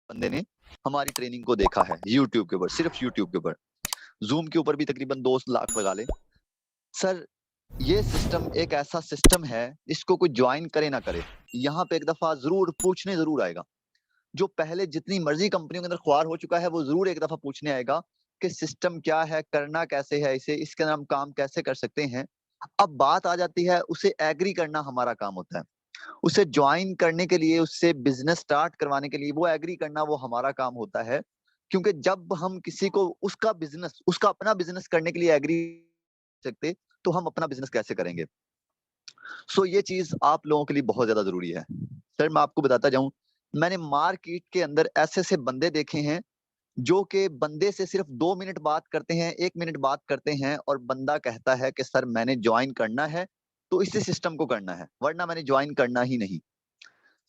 बंदे ने हमारी ट्रेनिंग को देखा है यूट्यूब के ऊपर, सिर्फ यूट्यूब के ऊपर। जूम के ऊपर भी तकरीबन 2 लाख लगा ले। सर, ये सिस्टम एक ऐसा सिस्टम है, इसको कोई ज्वाइन करे ना करे, यहाँ पे एक दफा जरूर पूछने जरूर आएगा। जो पहले जितनी मर्जी कंपनियों के अंदर ख्वार हो चुका है, वो जरूर एक दफा पूछने आएगा कि सिस्टम क्या है, करना कैसे है इसे, इसके अंदर हम काम कैसे कर सकते हैं। अब बात आ जाती है, उसे एग्री करना हमारा काम होता है। उसे ज्वाइन करने के लिए, उससे बिजनेस स्टार्ट करवाने के लिए वो एग्री करना वो हमारा काम होता है। क्योंकि जब हम किसी को उसका बिजनेस, उसका अपना बिजनेस करने के लिए एग्री सकते, तो हम अपना बिजनेस कैसे करेंगे। सो ये चीज आप लोगों के लिए बहुत ज्यादा जरूरी है। सर मैं आपको बताता जाऊं, मैंने मार्केट के अंदर ऐसे ऐसे बंदे देखे हैं जो कि बंदे से सिर्फ 2 मिनट बात करते हैं, 1 मिनट बात करते हैं, और बंदा कहता है कि सर मैंने ज्वाइन करना है तो इसी सिस्टम को करना है, वरना मैंने ज्वाइन करना ही नहीं।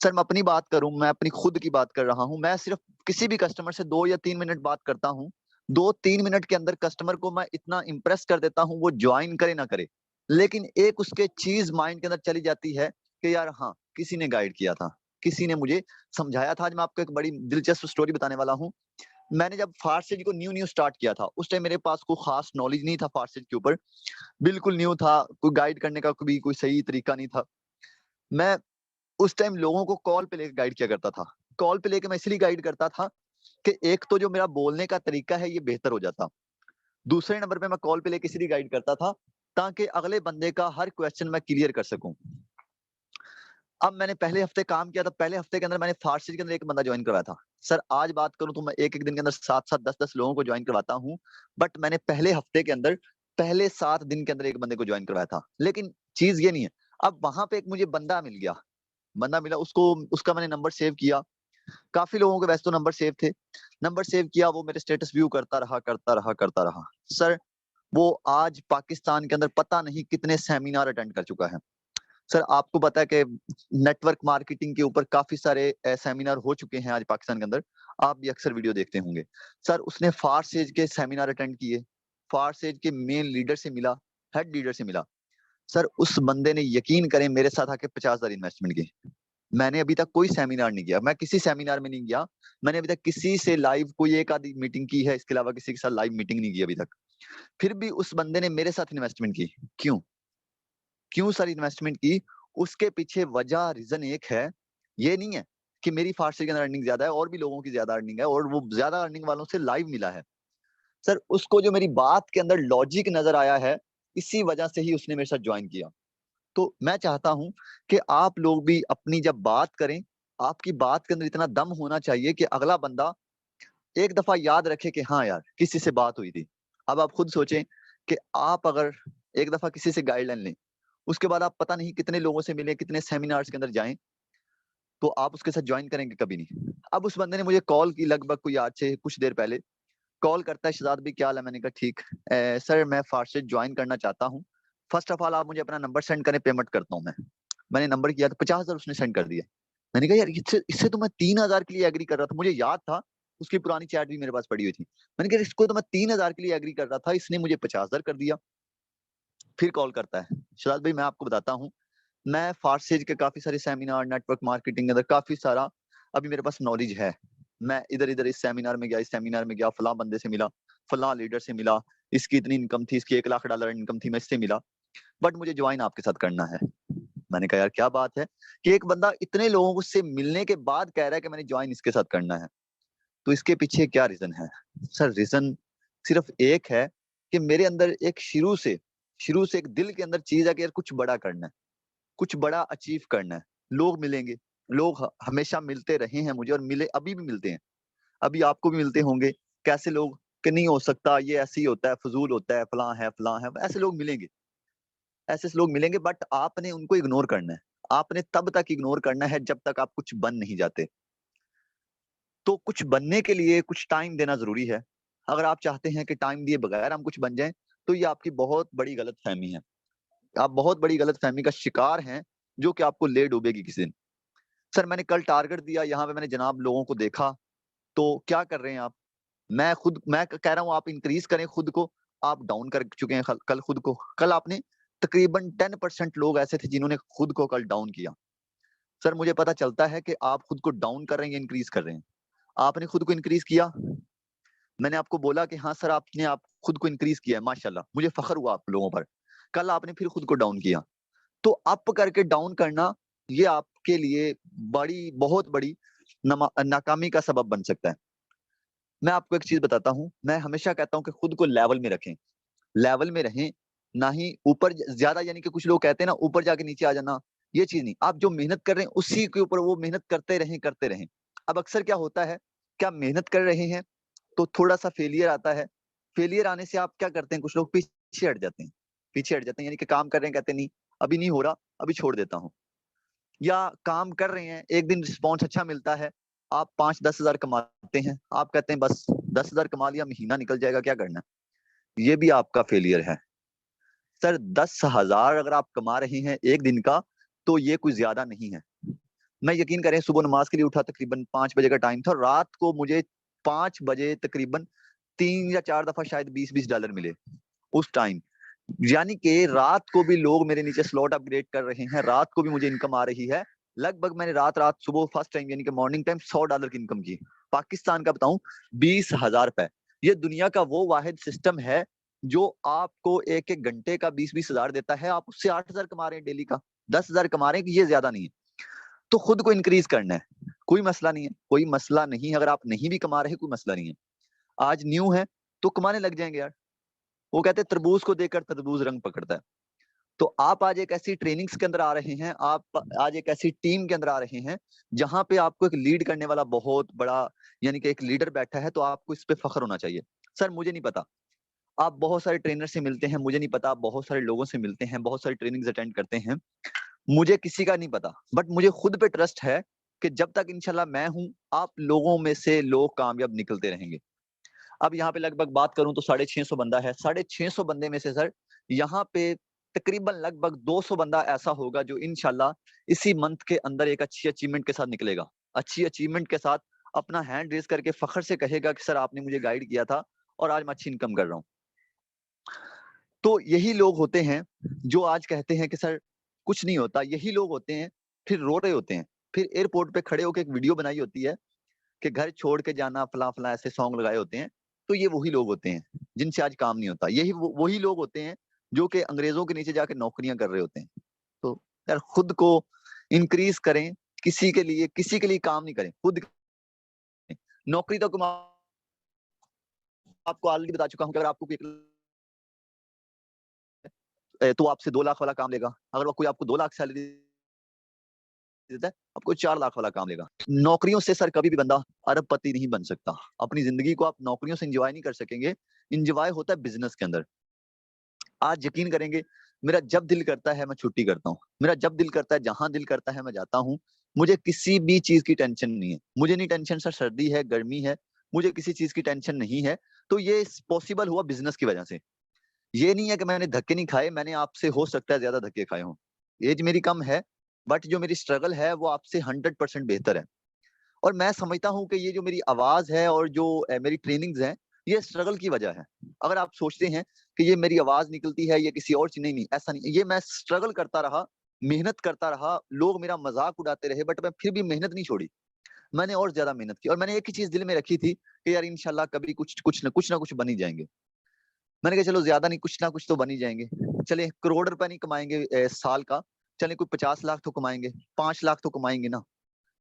सर मैं अपनी बात करूं, मैं अपनी खुद की बात कर रहा हूं, मैं सिर्फ किसी भी कस्टमर से 2 या 3 मिनट बात करता हूं। 2-3 मिनट के अंदर कस्टमर को मैं इतना इंप्रेस कर देता हूं, वो ज्वाइन करे ना करे, लेकिन एक उसके चीज माइंड के अंदर चली जाती है कि यार हाँ, किसी ने गाइड किया था, किसी ने मुझे समझाया था। आज मैं आपको एक बड़ी दिलचस्प स्टोरी बताने वाला हूँ। मैंने जब फार्सेज को न्यू न्यू स्टार्ट किया था, उस टाइम मेरे पास कोई खास नॉलेज नहीं था फार्सेज के ऊपर, बिल्कुल न्यू था, कोई गाइड करने का कोई सही तरीका नहीं था। मैं उस टाइम लोगों को कॉल पे लेके गाइड किया करता था। कॉल पे लेके मैं इसलिए गाइड करता था कि एक तो जो मेरा बोलने का तरीका है ये बेहतर हो जाता। दूसरे नंबर पे मैं कॉल पे लेके इसलिए गाइड करता था ताकि अगले बंदे का हर क्वेश्चन मैं क्लियर कर सकूं। अब मैंने पहले हफ्ते काम किया था, पहले हफ्ते के अंदर मैंने फार्सी के अंदर एक बंदा ज्वाइन करवाया था। सर आज बात करूं तो मैं एक एक दिन के अंदर 7-7 10-10 लोगों को ज्वाइन करवाता हूं, बट मैंने पहले हफ्ते के अंदर, पहले 7 दिन के अंदर एक बंदे को ज्वाइन करवाया था। लेकिन चीज ये नहीं है, अब वहां पे एक मुझे बंदा मिल गया, बंदा मिला, उसको उसका मैंने नंबर सेव किया। काफी लोगों के वैसे तो number save the, number save किया, वो मेरे स्टेटस व्यू करता रहा करता रहा करता रहा। सर वो आज पाकिस्तान के अंदर पता नहीं कितने सेमिनार अटेंड कर चुका है। सर आपको पता है कि नेटवर्क मार्केटिंग के ऊपर काफी सारे सेमिनार हो चुके हैं आज पाकिस्तान के अंदर, आप भी अक्सर वीडियो देखते होंगे। सर उसने फारसेज के सेमिनार अटेंड किए, फारसेज के मेन लीडर से मिला, हेड लीडर से मिला। सर उस बंदे ने, यकीन करें, मेरे साथ आके 50,000 इन्वेस्टमेंट की। मैंने अभी तक कोई सेमिनार नहीं किया, मैं किसी सेमिनार में नहीं गया, मैंने अभी तक किसी से लाइव कोई एक आधी मीटिंग की है, इसके अलावा किसी के साथ लाइव मीटिंग नहीं की अभी तक। फिर भी उस बंदे ने मेरे साथ इन्वेस्टमेंट की। क्यों? क्यों सर इन्वेस्टमेंट की? उसके पीछे वजह, रीजन एक है, ये नहीं है कि मेरी फास्ट के अंदर अर्निंग ज्यादा है, और भी लोगों की ज्यादा अर्निंग है, और वो ज्यादा अर्निंग वालों से लाइव मिला है। सर उसको जो मेरी बात के अंदर लॉजिक नजर आया है, इसी वजह से ही उसने मेरे साथ ज्वाइन किया। तो मैं चाहता हूं कि आप लोग भी अपनी जब बात करें, आपकी बात के अंदर इतना दम होना चाहिए कि अगला बंदा एक दफा याद रखे कि हाँ यार, किसी से बात हुई थी। अब आप खुद सोचें कि आप अगर एक दफा किसी से गाइडलाइन लें, उसके बाद आप पता नहीं कितने लोगों से मिले, कितने सेमिनार्स के अंदर जाएं, तो आप उसके साथ ज्वाइन करेंगे? कभी नहीं। अब उस बंदे ने मुझे कॉल की, लगभग कोई आज से कुछ देर पहले कॉल करता है, शहजाद भी क्या हाल है? मैंने कहा ठीक। सर मैं फारसेज ज्वाइन करना चाहता हूँ, फर्स्ट ऑफ ऑल आप मुझे अपना नंबर सेंड करें, पेमेंट करता हूँ मैं। मैंने नंबर किया तो 50,000 उसने सेंड कर दिया। मैंने कहा यार, इससे इससे तो मैं 3,000 के लिए एग्री कर रहा था, मुझे याद था, उसकी पुरानी चैट भी मेरे पास पड़ी हुई थी। मैंने कहा इसको तो मैं 3,000 के लिए एग्री कर रहा था, इसने मुझे 50,000 कर दिया। फिर कॉल करता है, शहजाद भाई मैं आपको बताता हूँ, मैं फारसेज के काफी सारे सेमिनार, नेटवर्क मार्केटिंग के अंदर काफी सारा अभी मेरे पास नॉलेज है। मैं इधर इधर इस सेमिनार में गया, इस सेमिनार में गया, फलां बंदे से मिला, फलां लीडर से मिला, इसकी इतनी इनकम थी, इसकी $1 लाख इनकम थी, मैं इससे मिला, बट मुझे ज्वाइन आपके साथ करना है। मैंने कहा यार क्या बात है कि एक बंदा इतने लोगों से मिलने के बाद कह रहा है कि मैंने ज्वाइन इसके साथ करना है। तो इसके पीछे क्या रीजन है? सर रीजन सिर्फ एक है कि मेरे अंदर एक शुरू से एक दिल के अंदर चीज है कि यार कुछ बड़ा करना है, कुछ बड़ा अचीव करना है। लोग मिलेंगे, लोग हमेशा मिलते रहे हैं मुझे, और मिले, अभी भी मिलते हैं, अभी आपको भी मिलते होंगे। कैसे लोग कि नहीं हो सकता, ये ऐसे ही होता है, फजूल होता है, फलां है, ऐसे लोग मिलेंगे, ऐसे लोग मिलेंगे, बट आपने उनको इग्नोर करना है। आपने तब तक इग्नोर करना है जब तक आप कुछ बन नहीं जाते। तो कुछ बनने के लिए कुछ टाइम देना जरूरी है। अगर आप चाहते हैं कि टाइम दिए बगैर हम कुछ बन जाएं, तो ये आपकी बहुत बड़ी गलतफहमी है। आप बहुत बड़ी गलतफहमी का शिकार हैं, जो कि आपको ले डूबेगी किसी दिन। सर मैंने कल टारगेट दिया, यहाँ पे मैंने जनाब लोगों को देखा, तो क्या कर रहे हैं आप? मैं कह रहा हूँ आप इंक्रीज करें खुद को, आप डाउन कर चुके हैं कल खुद को। कल आपने तकरीबन 10% लोग ऐसे थे जिन्होंने खुद को कल डाउन किया। सर मुझे पता चलता है कि आप खुद को डाउन कर रहे हैं या इंक्रीज कर रहे हैं। आपने खुद को इंक्रीज किया, मैंने आपको बोला कि हाँ सर आपने आप खुद को इंक्रीज किया है, माशाल्लाह, मुझे फख्र हुआ आप लोगों पर। कल आपने फिर खुद को डाउन किया, तो अप करके डाउन करना ये आपके लिए बहुत बड़ी नाकामी का सबब बन सकता है। मैं आपको एक चीज बताता हूँ, मैं हमेशा कहता हूँ कि खुद को लेवल में रखें, लेवल में रहें, ना ही ऊपर ज्यादा, यानी कि कुछ लोग कहते हैं ना ऊपर जाके नीचे आ जाना, ये चीज नहीं। आप जो मेहनत कर रहे हैं उसी के ऊपर वो मेहनत करते रहें। अब अक्सर क्या होता है, क्या मेहनत कर रहे हैं तो थोड़ा सा फेलियर आता है, फेलियर आने से आप क्या करते हैं, कुछ लोग पीछे हट जाते हैं, पीछे हट जाते हैं, यानी कि काम कर रहे हैं, कहते हैं नहीं अभी नहीं हो रहा, अभी छोड़ देता हूँ। या काम कर रहे हैं, एक दिन रिस्पॉन्स अच्छा मिलता है, आप 5-10 हजार कमाते हैं, आप कहते हैं बस 10 हजार कमा लिया, महीना निकल जाएगा, क्या करना है, ये भी आपका फेलियर है। सर 10 हजार अगर आप कमा रहे हैं एक दिन का तो ये कुछ ज्यादा नहीं है। मैं यकीन करें सुबह नमाज के लिए उठा, तकरीबन 5 बजे का टाइम था, रात को मुझे 5 बजे तकरीबन 3 या 4 दफा शायद $20 मिले उस टाइम। यानी कि रात को भी लोग मेरे नीचे स्लॉट अपग्रेड कर रहे हैं, रात को भी मुझे इनकम आ रही है। लगभग मैंने रात सुबह फर्स्ट टाइम यानी कि मॉर्निंग टाइम $100 की इनकम की। पाकिस्तान का बताऊं 20,000 रुपए। ये दुनिया का वो वाहिद सिस्टम है जो आपको एक एक घंटे का 20-20 हजार देता है, आप उससे 8 हजार कमा रहे हैं डेली का, 10 हजार कमा रहे हैं, ये ज्यादा नहीं है। तो खुद को इंक्रीज करना है, कोई मसला नहीं है, कोई मसला नहीं है। अगर आप नहीं भी कमा रहे कोई मसला नहीं है, आज न्यू है तो कमाने लग जाएंगे यार। वो कहते हैं तरबूज को देखकर तरबूज रंग पकड़ता है। तो आप आज एक ऐसी ट्रेनिंग्स के अंदर आ रहे हैं, आप आज एक ऐसी टीम के अंदर आ रहे हैं जहां पे आपको एक लीड करने वाला बहुत बड़ा यानी कि एक लीडर बैठा है, तो आपको इस पे फख्र होना चाहिए। सर मुझे नहीं पता, आप बहुत सारे ट्रेनर से मिलते हैं, मुझे नहीं पता, आप बहुत सारे लोगों से मिलते हैं, बहुत सारी ट्रेनिंग्स अटेंड करते हैं, मुझे किसी का नहीं पता, बट मुझे खुद पे ट्रस्ट है कि जब तक इंशाल्लाह मैं हूं, आप लोगों में से लोग कामयाब निकलते रहेंगे। अब यहाँ पे लगभग बात करूं तो 650 बंदा है, 650 बंदे में से सर यहाँ पे तकरीबन लगभग 200 बंदा ऐसा होगा जो इंशाल्लाह इसी मंथ के अंदर एक अच्छी अचीवमेंट के साथ निकलेगा, अच्छी अचीवमेंट के साथ अपना हैंड रेज करके फख्र से कहेगा कि सर आपने मुझे गाइड किया था और आज मैं अच्छी इनकम कर रहा हूँ। तो यही लोग होते हैं जो आज कहते हैं कि सर कुछ नहीं होता, यही लोग होते हैं फिर रो रहे होते हैं, फिर एयरपोर्ट पे खड़े होकर एक वीडियो बनाई होती है कि घर छोड़ के जाना, फला फला ऐसे सॉन्ग लगाए होते हैं। तो ये वही लोग होते हैं जिनसे आज काम नहीं होता, यही वही लोग होते हैं जो कि अंग्रेजों के नीचे जाके नौकरियां कर रहे होते हैं। तो यार खुद को इंक्रीज करें, किसी के लिए काम नहीं करें, खुद नौकरी तो आपको ऑलरेडी बता चुका हूं कि अगर आपको तो आपसे 2 लाख वाला काम लेगा, अगर कोई आपको 2 लाख सैलरी देता है, आपको 4 लाख वाला काम लेगा। नौकरियों से सर कभी भी बंदा अरबपति नहीं बन सकता, अपनी जिंदगी को आप नौकरियों से एंजॉय नहीं कर सकेंगे, एंजॉय होता है बिजनेस के अंदर। आज यकीन करेंगे, मेरा जब दिल करता है मैं छुट्टी करता हूँ, मेरा जब दिल करता है, जहां दिल करता है मैं जाता हूँ, मुझे किसी भी चीज की टेंशन नहीं है, मुझे नहीं टेंशन सर सर्दी है गर्मी है, मुझे किसी चीज की टेंशन नहीं है। तो ये पॉसिबल हुआ बिजनेस की वजह से, ये नहीं है कि मैंने धक्के नहीं खाए, मैंने आपसे हो सकता है ज्यादा धक्के खाए हों, एज मेरी कम है, बट जो मेरी स्ट्रगल है वो आपसे 100% बेहतर है। और मैं समझता हूँ कि ये जो मेरी आवाज है और जो मेरी ट्रेनिंग्स हैं, ये स्ट्रगल की वजह है। अगर आप सोचते हैं कि ये मेरी आवाज निकलती है ये किसी और चीज, नहीं नहीं ऐसा नहीं, ये मैं स्ट्रगल करता रहा, मेहनत करता रहा, लोग मेरा मजाक उड़ाते रहे, बट मैं फिर भी मेहनत नहीं छोड़ी, मैंने और ज्यादा मेहनत की, और मैंने एक ही चीज दिल में रखी थी कि यार इंशाल्लाह कभी कुछ ना कुछ बन ही जाएंगे। मैंने कहा चलो ज्यादा नहीं, कुछ ना कुछ तो बन ही जाएंगे, चले करोड़ रुपए नहीं कमाएंगे साल का, चले कोई 50 लाख तो कमाएंगे, 5 लाख तो कमाएंगे ना,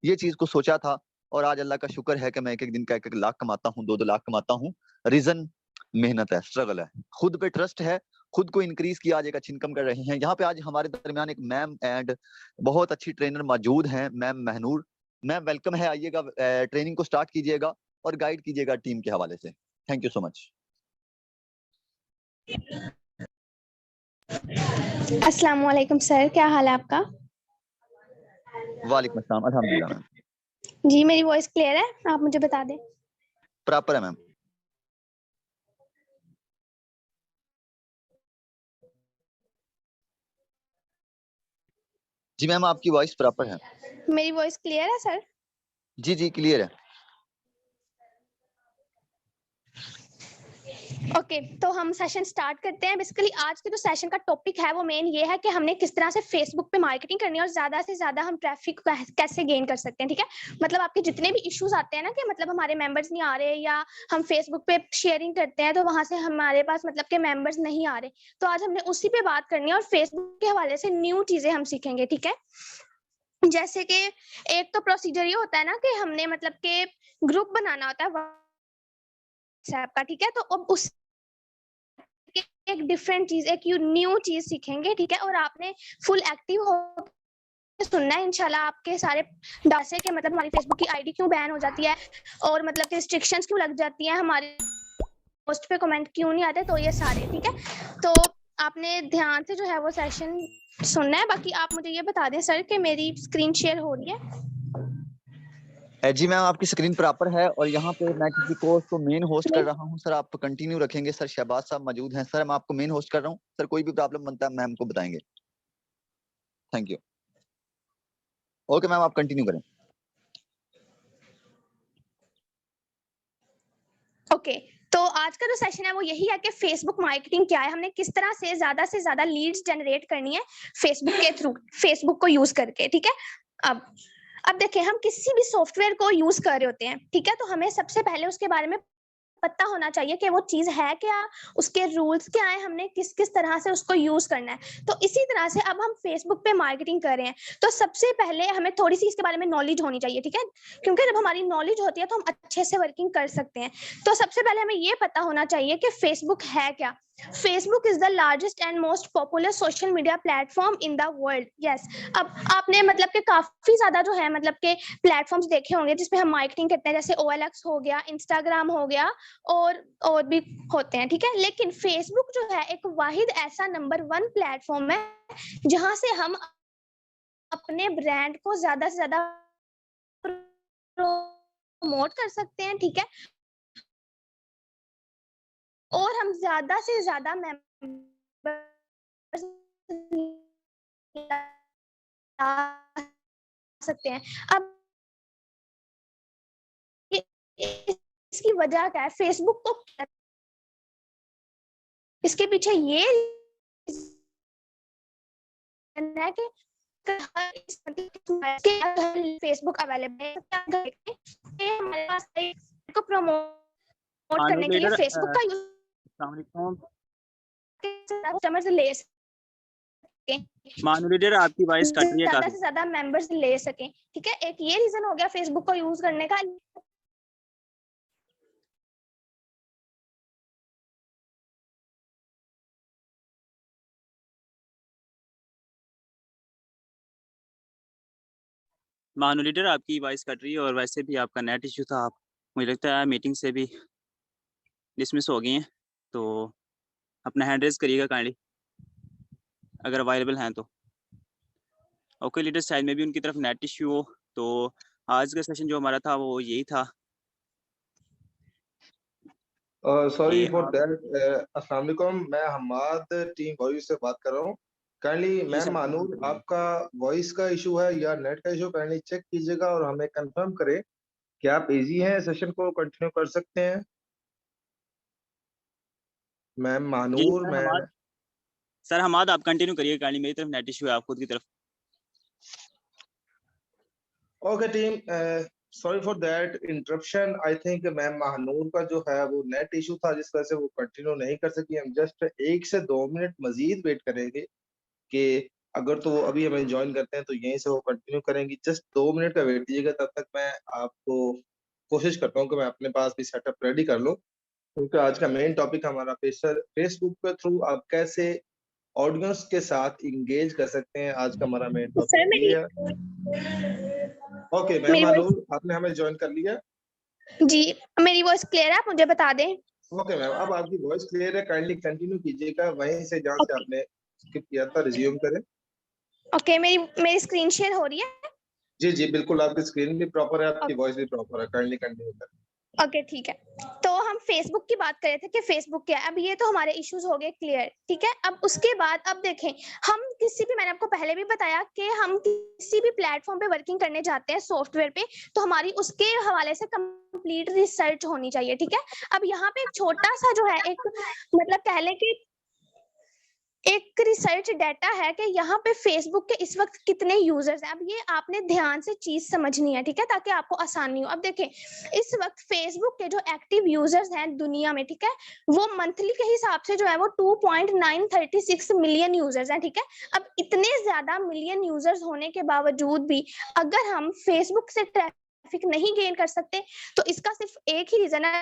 ये चीज को सोचा था। और आज अल्लाह का शुक्र है कि मैं एक एक दिन का 1-1 लाख कमाता हूँ, 2-2 लाख कमाता हूँ। रीजन मेहनत है, स्ट्रगल है, खुद पे ट्रस्ट है, खुद को इंक्रीज किया, आज एक अच्छी इनकम कर रहे हैं। यहाँ पे आज हमारे दरमियान एक मैम एंड बहुत अच्छी ट्रेनर मौजूद हैं, मैम महनूर। मैम वेलकम है, आइएगा, ट्रेनिंग को स्टार्ट कीजिएगा और गाइड कीजिएगा टीम के हवाले से। Thank you so much. अस्सलाम वालेकुम सर, क्या हाल है आपका? वालेकुम अस्सलाम, अल्हम्दुलिल्लाह मैम। जी मेरी वॉइस क्लियर है, आप मुझे बता दें। प्रॉपर है मैम। जी मैम आपकी वॉइस प्रॉपर है। मेरी वॉइस क्लियर है सर? जी जी क्लियर है। ओके तो हम सेशन स्टार्ट करते हैं। बेसिकली आज के जो सेशन का टॉपिक है वो मेन ये है कि हमने किस तरह से फेसबुक पे मार्केटिंग करनी है और ज्यादा से ज्यादा हम ट्रैफिक कैसे गेन कर सकते हैं। ठीक है, मतलब आपके जितने भी इश्यूज आते हैं ना कि मतलब हमारे मेंबर्स नहीं आ रहे या हम फेसबुक पे शेयरिंग करते हैं तो वहां से हमारे पास मतलब के मेंबर्स नहीं आ रहे, तो आज हमने उसी पे बात करनी है और फेसबुक के हवाले से न्यू चीजें हम सीखेंगे। ठीक है, जैसे कि एक तो प्रोसीजर ये होता है ना कि हमने मतलब के ग्रुप बनाना होता है व्हाट्सएप का। ठीक है, तो अब उस एक डिफरेंट चीज, एक न्यू चीज सीखेंगे। ठीक है, और आपने फुल एक्टिव हो सुनना है इंशाल्लाह। आपके सारे डाउट से कि मतलब हमारी फेसबुक की आईडी क्यों बैन हो जाती है और मतलब कि रिस्ट्रिक्शंस क्यों लग जाती हैं, हमारे पोस्ट पे कमेंट क्यों नहीं आते, तो ये सारे। ठीक है, तो आपने ध्यान से जो है वो सेशन सुनना है। बाकी आप मुझे ये बता दें सर कि मेरी स्क्रीन शेयर हो रही है? जी मैम, आपकी स्क्रीन प्रॉपर है और यहाँ पे मैं किसी कोर्स को मेन होस्ट कर रहा हूँ सर। आप कंटिन्यू रखेंगे सर। शहबाज साहब मौजूद हैं सर, मैं आपको मेन होस्ट कर रहा हूँ सर। कोई भी प्रॉब्लम बनता है मैम को बताएंगे। Thank you. ओके मैम, आप कंटिन्यू करें। ओके तो आज का जो सेशन है वो यही है कि फेसबुक मार्केटिंग क्या है, हमने किस तरह से ज्यादा लीड्स जनरेट करनी है फेसबुक के थ्रू, फेसबुक को यूज करके। ठीक है, अब देखिए हम किसी भी सॉफ्टवेयर को यूज कर रहे होते हैं। ठीक है, तो हमें सबसे पहले उसके बारे में पता होना चाहिए कि वो चीज है क्या, उसके रूल्स क्या है, हमने किस किस तरह से उसको यूज करना है। तो इसी तरह से अब हम फेसबुक पे मार्केटिंग कर रहे हैं तो सबसे पहले हमें थोड़ी सी इसके बारे में नॉलेज होनी चाहिए। ठीक है, क्योंकि जब हमारी नॉलेज होती है तो हम अच्छे से वर्किंग कर सकते हैं। तो सबसे पहले हमें ये पता होना चाहिए कि फेसबुक है क्या। Facebook is the largest and most popular social media platform in the world. Yes, अब आपने मतलब कि काफी ज्यादा जो है मतलब के प्लेटफॉर्म्स देखे होंगे जिसपे हम मार्केटिंग करते हैं, जैसे OLX हो गया, इंस्टाग्राम हो गया और भी होते हैं। ठीक है, लेकिन फेसबुक जो है एक वाहिद ऐसा नंबर 1 प्लेटफॉर्म है जहां से हम अपने ब्रांड को ज्यादा से ज्यादा प्रमोट कर सकते हैं। ठीक है, और हम ज्यादा से ज्यादा मेंबर्स ला सकते हैं। अब इसकी वजह क्या है, फेसबुक को इसके पीछे ये है कि फेसबुक अवेलेबल है, हमारे पास को प्रमोट मानू करने के लिए लीडर फेसबुक का यूज अस्सलाम वालेकुम। कस्टमर से ले सके, मानू लीडर आपकी वॉइस कट रही है ज्यादा काफी। से ज्यादा मेंबर्स ले सके। ठीक है, एक ये रीजन हो गया फेसबुक को यूज करने का। मानू लीडर आपकी वॉइस कट रही है और वैसे भी आपका नेट इशू था। आप मुझे लगता है मीटिंग से भी डिसमिस हो गई हैं, तो अपना हैंड रेज करिएगा काइंडली अगर अवेलेबल हैं तो। ओके लीडर, शायद में भी उनकी तरफ नेट इशू हो। तो आज का सेशन जो हमारा था वो यही था सॉरी कि फॉर दैट। अस्सलाम वालेकुम, मैं हमाद टीम वॉइस से बात कर रहा हूँ। काइंडली जी मैम सर। मानूर, आपका वॉइस का इशू है या नेट का इशू, काइंडली चेक कीजिएगा और हमें कंफर्म करें कि आप इजी हैं, सेशन को कंटिन्यू कर सकते हैं। मैम जी मानूर, सर हमाद आप कंटिन्यू करिए काइंडली, मेरी तरफ नेट इशू है, आप खुद की तरफ। Okay team, sorry for that interruption. I think ma'am Mahnoor का जो है वो नेट इशू था जिस वजह से वो कंटिन्यू नहीं कर सकी। हम जस्ट 1 से 2 मिनट मजीद वेट करेंगे कि अगर तो वो अभी हमें ज्वाइन करते हैं तो यहीं से वो कंटिन्यू करेंगी। जस्ट 2 मिनट का वेट कीजिएगा, तब तक मैं आपको कोशिश करता हूँ कि मैं अपने पास भी सेटअप रेडी कर लूँ, क्योंकि आज का मेन टॉपिक हमारा फेसबुक के थ्रू आप कैसे ऑडियंस के साथ इंगेज कर सकते हैं। आज का हमारा मेन सर टॉपिक ये मेरी है। ओके मैम मेरी वॉइस, मानूर, आपने हमें ज्वाइन कर लिया। जी मेरी वॉइस क्लियर है, आप मुझे बता दें। ओके मैम, अब आपकी वॉइस क्लियर है, काइंडली कंटिन्यू कीजिएगा वहीं से जहाँ से ओके आपने स्किप किया था, रिज्यूम करें। ओके, मेरी स्क्रीन शेयर हो रही है? जी जी बिल्कुल, आपकी स्क्रीन भी प्रॉपर है, आपकी वॉइस भी प्रॉपर है, काइंडली कंटिन्यू करें। ओके ठीक है। तो हम फेसबुक की बात कर रहे थे कि फेसबुक क्या है। अब ये तो हमारे इश्यूज हो गए क्लियर, ठीक है। अब उसके बाद अब देखें, हम किसी भी, मैंने आपको पहले भी बताया कि हम किसी भी प्लेटफॉर्म पे वर्किंग करने जाते हैं सॉफ्टवेयर पे, तो हमारी उसके हवाले से कंप्लीट रिसर्च होनी चाहिए, ठीक है। अब यहाँ पे एक छोटा सा जो है एक मतलब कह लें कि एक रिसर्च डाटा है कि यहाँ पे फेसबुक के इस वक्त कितने यूजर्स हैं। अब ये आपने ध्यान से चीज समझनी है, ठीक है, ताकि आपको आसानी हो। अब देखें, इस वक्त फेसबुक के जो एक्टिव यूजर्स हैं दुनिया में, ठीक है, वो मंथली के हिसाब से जो है वो 2.936 मिलियन यूजर्स हैं, ठीक है। अब इतने ज्यादा मिलियन यूजर्स होने के बावजूद भी अगर हम फेसबुक से ट्रैफिक नहीं गेन कर सकते, तो इसका सिर्फ एक ही रीजन है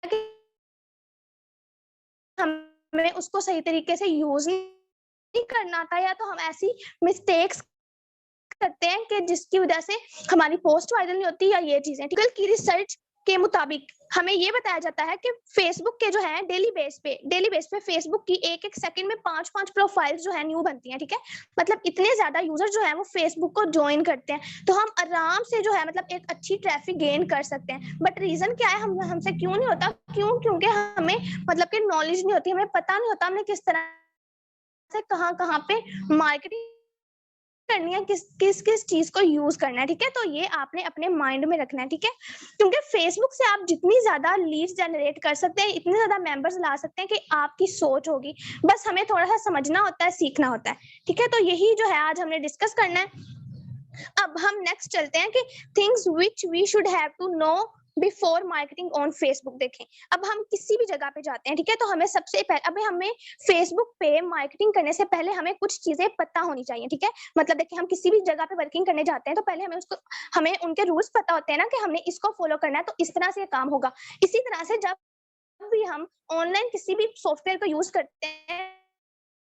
कि हमें उसको सही तरीके से यूज नहीं करना था, या तो हम ऐसी मिस्टेक्स करते हैं कि जिसकी वजह से हमारी पोस्ट वायरल नहीं होती, या ये चीजें। कल की रिसर्च के मुताबिक हमें ये बताया जाता है कि फेसबुक के जो है डेली बेस पे फेसबुक की एक सेकंड में 5 प्रोफाइल्स जो है न्यू बनती हैं, ठीक है। मतलब इतने ज्यादा यूजर जो है वो फेसबुक को ज्वाइन करते हैं, तो हम आराम से जो है मतलब एक अच्छी ट्रैफिक गेन कर सकते हैं। बट रीजन क्या है, हमसे क्यों नहीं होता? क्योंकि हमें मतलब कि नॉलेज नहीं होती, हमें पता नहीं होता हमने किस तरह से कहाँ पे मार्केटिंग करनी है, किस चीज को यूज करना है, ठीक है। तो ये आपने अपने माइंड में रखना है, ठीक है। क्योंकि फेसबुक से आप जितनी ज्यादा लीड्स जनरेट कर सकते हैं, इतने ज्यादा मेंबर्स ला सकते हैं कि आपकी सोच होगी। बस हमें थोड़ा सा समझना होता है, सीखना होता है, ठीक है। तो यही जो है आज हमने डिस्कस करना है। अब हम नेक्स्ट चलते हैं कि things which we should have to know before marketing on Facebook. देखें, अब हम किसी भी जगह पे जाते हैं, ठीक है, तो हमें सबसे पहले अभी हमें फेसबुक पे मार्केटिंग करने से पहले हमें कुछ चीजें पता होनी चाहिए, ठीक है। मतलब देखिए, हम किसी भी जगह पे वर्किंग करने जाते हैं तो पहले हमें उनके रूल्स पता होते हैं ना, कि हमने इसको फॉलो करना है तो इस तरह से काम होगा। इसी तरह से जब भी हम ऑनलाइन किसी भी सॉफ्टवेयर को यूज करते हैं,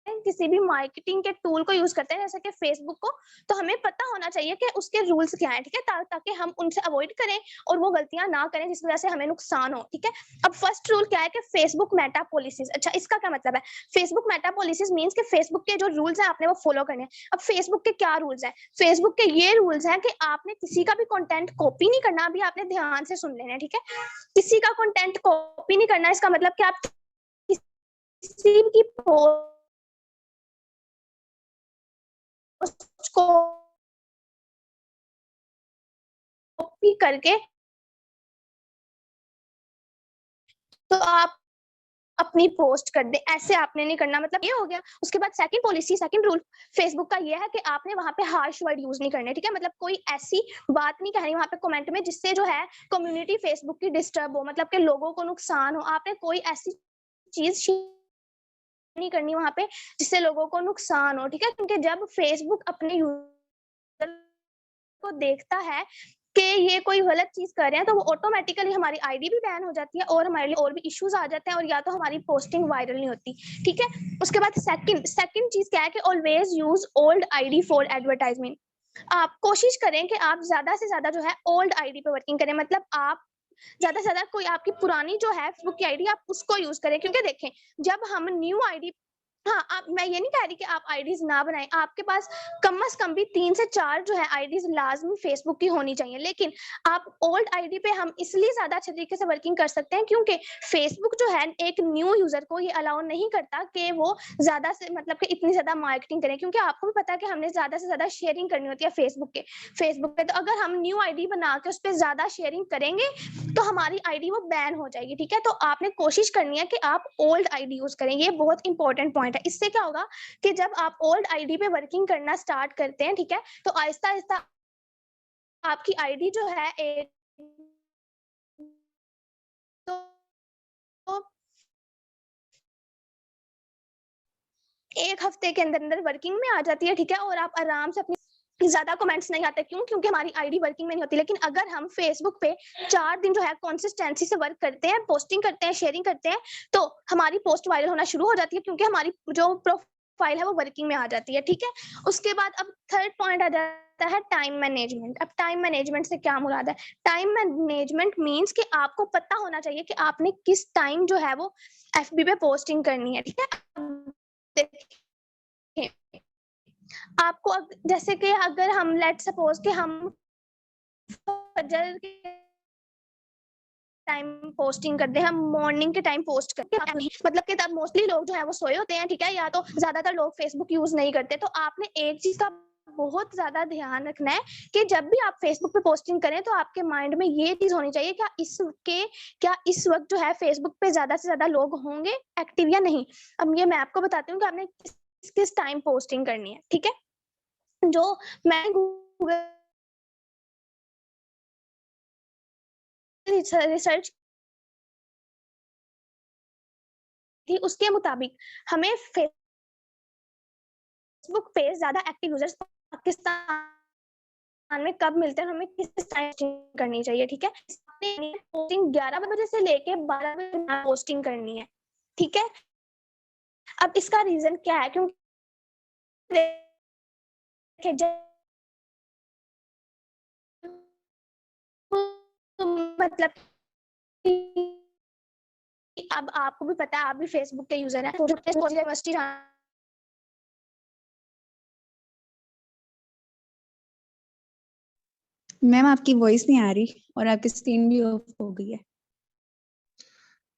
किसी भी मार्केटिंग के टूल को यूज करते हैं जैसे कि फेसबुक को, तो हमें पता होना चाहिए कि उसके रूल्स क्या है, ठीक है, ताकि हम उनसे अवॉइड करें और वो गलतियां ना करें जिस वजह से हमें नुकसान हो, ठीक है। अब फर्स्ट रूल क्या है कि फेसबुक मेटा पॉलिसीज। अच्छा, इसका क्या मतलब है? फेसबुक मेटा पॉलिसीज मींस कि फेसबुक के जो रूल्स हैं आपने वो फॉलो करने हैं। अब फेसबुक के क्या रूल्स हैं? फेसबुक के ये रूल्स हैं कि आपने किसी का भी कंटेंट कॉपी नहीं करना। अभी आपने ध्यान से सुन लेना है, ठीक है। किसी का कंटेंट कॉपी नहीं करना, इसका मतलब कि आप किसी की उसको कॉपी करके तो आप अपनी पोस्ट कर दे, ऐसे आपने नहीं करना। मतलब ये हो गया। उसके बाद second policy, second rule Facebook का ये है कि आपने वहां पे हार्श वर्ड यूज नहीं करने, ठीक है। मतलब कोई ऐसी बात नहीं कहनी वहां पे कमेंट में जिससे जो है कम्युनिटी फेसबुक की डिस्टर्ब हो, मतलब कि लोगों को नुकसान हो। आपने कोई ऐसी चीज नहीं करनी वहां पे जिससे लोगों को नुकसान हो, ठीक है। क्योंकि जब फेसबुक अपने यूजर को देखता है कि ये कोई गलत चीज कर रहे हैं, तो वो ऑटोमेटिकली हमारी आईडी भी बैन हो जाती है और हमारे लिए और भी इश्यूज आ जाते हैं, और या तो हमारी पोस्टिंग वायरल नहीं होती, ठीक है। उसके बाद सेकंड चीज क्या है कि always use old ID for advertisement. आप कोशिश करें कि आप ज्यादा से ज्यादा जो है ओल्ड आईडी पे वर्किंग करें। मतलब आप ज्यादा से ज्यादा कोई आपकी पुरानी जो है फेसबुक की आईडी आप उसको यूज करें। क्योंकि देखें, जब हम न्यू आईडी, हाँ, आप, मैं ये नहीं कह रही कि आप आईडीज ना बनाएं, आपके पास कम से कम भी 3 से 4 जो है आईडीज लाजमी फेसबुक की होनी चाहिए। लेकिन आप ओल्ड आईडी पे हम इसलिए ज्यादा अच्छे तरीके से वर्किंग कर सकते हैं क्योंकि फेसबुक जो है एक न्यू यूजर को ये अलाउ नहीं करता कि वो ज्यादा से मतलब कि इतनी ज्यादा मार्केटिंग करें, क्योंकि आपको भी पता है कि हमने ज्यादा से ज्यादा शेयरिंग करनी होती है फेसबुक पे। तो अगर हम न्यू आईडी बना के उस पर ज्यादा शेयरिंग करेंगे तो हमारी आईडी वो बैन हो जाएगी, ठीक है। तो आपने कोशिश करनी है कि आप ओल्ड आईडी यूज करें, ये बहुत इंपॉर्टेंट पॉइंट है। इससे क्या होगा कि जब आप ओल्ड आईडी पे वर्किंग करना स्टार्ट करते हैं, ठीक है, तो आहिस्ता आहिस्ता आपकी आईडी जो है एक तो एक हफ्ते के अंदर अंदर वर्किंग में आ जाती है, ठीक है। और आप आराम से अपनी ज्यादा कमेंट्स नहीं आते, क्यों? क्योंकि हमारी आईडी वर्किंग में नहीं होती। लेकिन अगर हम फेसबुक पे 4 दिन जो है कंसिस्टेंसी से वर्क करते हैं, पोस्टिंग करते हैं, शेयरिंग करते हैं, तो हमारी पोस्ट वायरल होना शुरू हो जाती है, क्योंकि हमारी जो प्रोफाइल है वो वर्किंग में आ जाती है, ठीक है। उसके बाद अब थर्ड पॉइंट आ जाता है टाइम मैनेजमेंट। अब टाइम मैनेजमेंट से क्या मुराद है? टाइम मैनेजमेंट मींस कि आपको पता होना चाहिए कि आपने किस टाइम जो है वो एफबी पे पोस्टिंग करनी है, ठीक है। आपको जैसे कि अगर हम लेट सपोज कि हम फजर के टाइम पोस्टिंग करते हैं, हम मॉर्निंग के टाइम पोस्ट करते हैं, मतलब कि तब मोस्टली लोग जो है वो सोए होते हैं, ठीक है, या तो ज्यादातर लोग फेसबुक यूज नहीं करते। तो आपने एक चीज का बहुत ज्यादा ध्यान रखना है कि जब भी आप फेसबुक पे पोस्टिंग करें तो आपके माइंड में ये चीज होनी चाहिए क्या इस वक्त जो है फेसबुक पे ज्यादा से ज्यादा लोग होंगे एक्टिव या नहीं। अब ये मैं आपको बताती हूँ कि आपने किस टाइम पोस्टिंग करनी है, ठीक है। जो मैं गूगल रिसर्च थी उसके मुताबिक हमें फेसबुक पे ज्यादा एक्टिव यूजर्स पाकिस्तान में कब मिलते हैं, हमें किस टाइम करनी चाहिए, ठीक है। पोस्टिंग 11 बजे से लेके 12 बजे पोस्टिंग करनी है, ठीक है। अब इसका रीजन क्या है, क्योंकि मतलब अब आपको भी पता है, आप भी फेसबुक के यूजर हैं, यूनिवर्सिटी मैम आपकी वॉइस नहीं आ रही और आपकी स्क्रीन भी ऑफ हो गई है।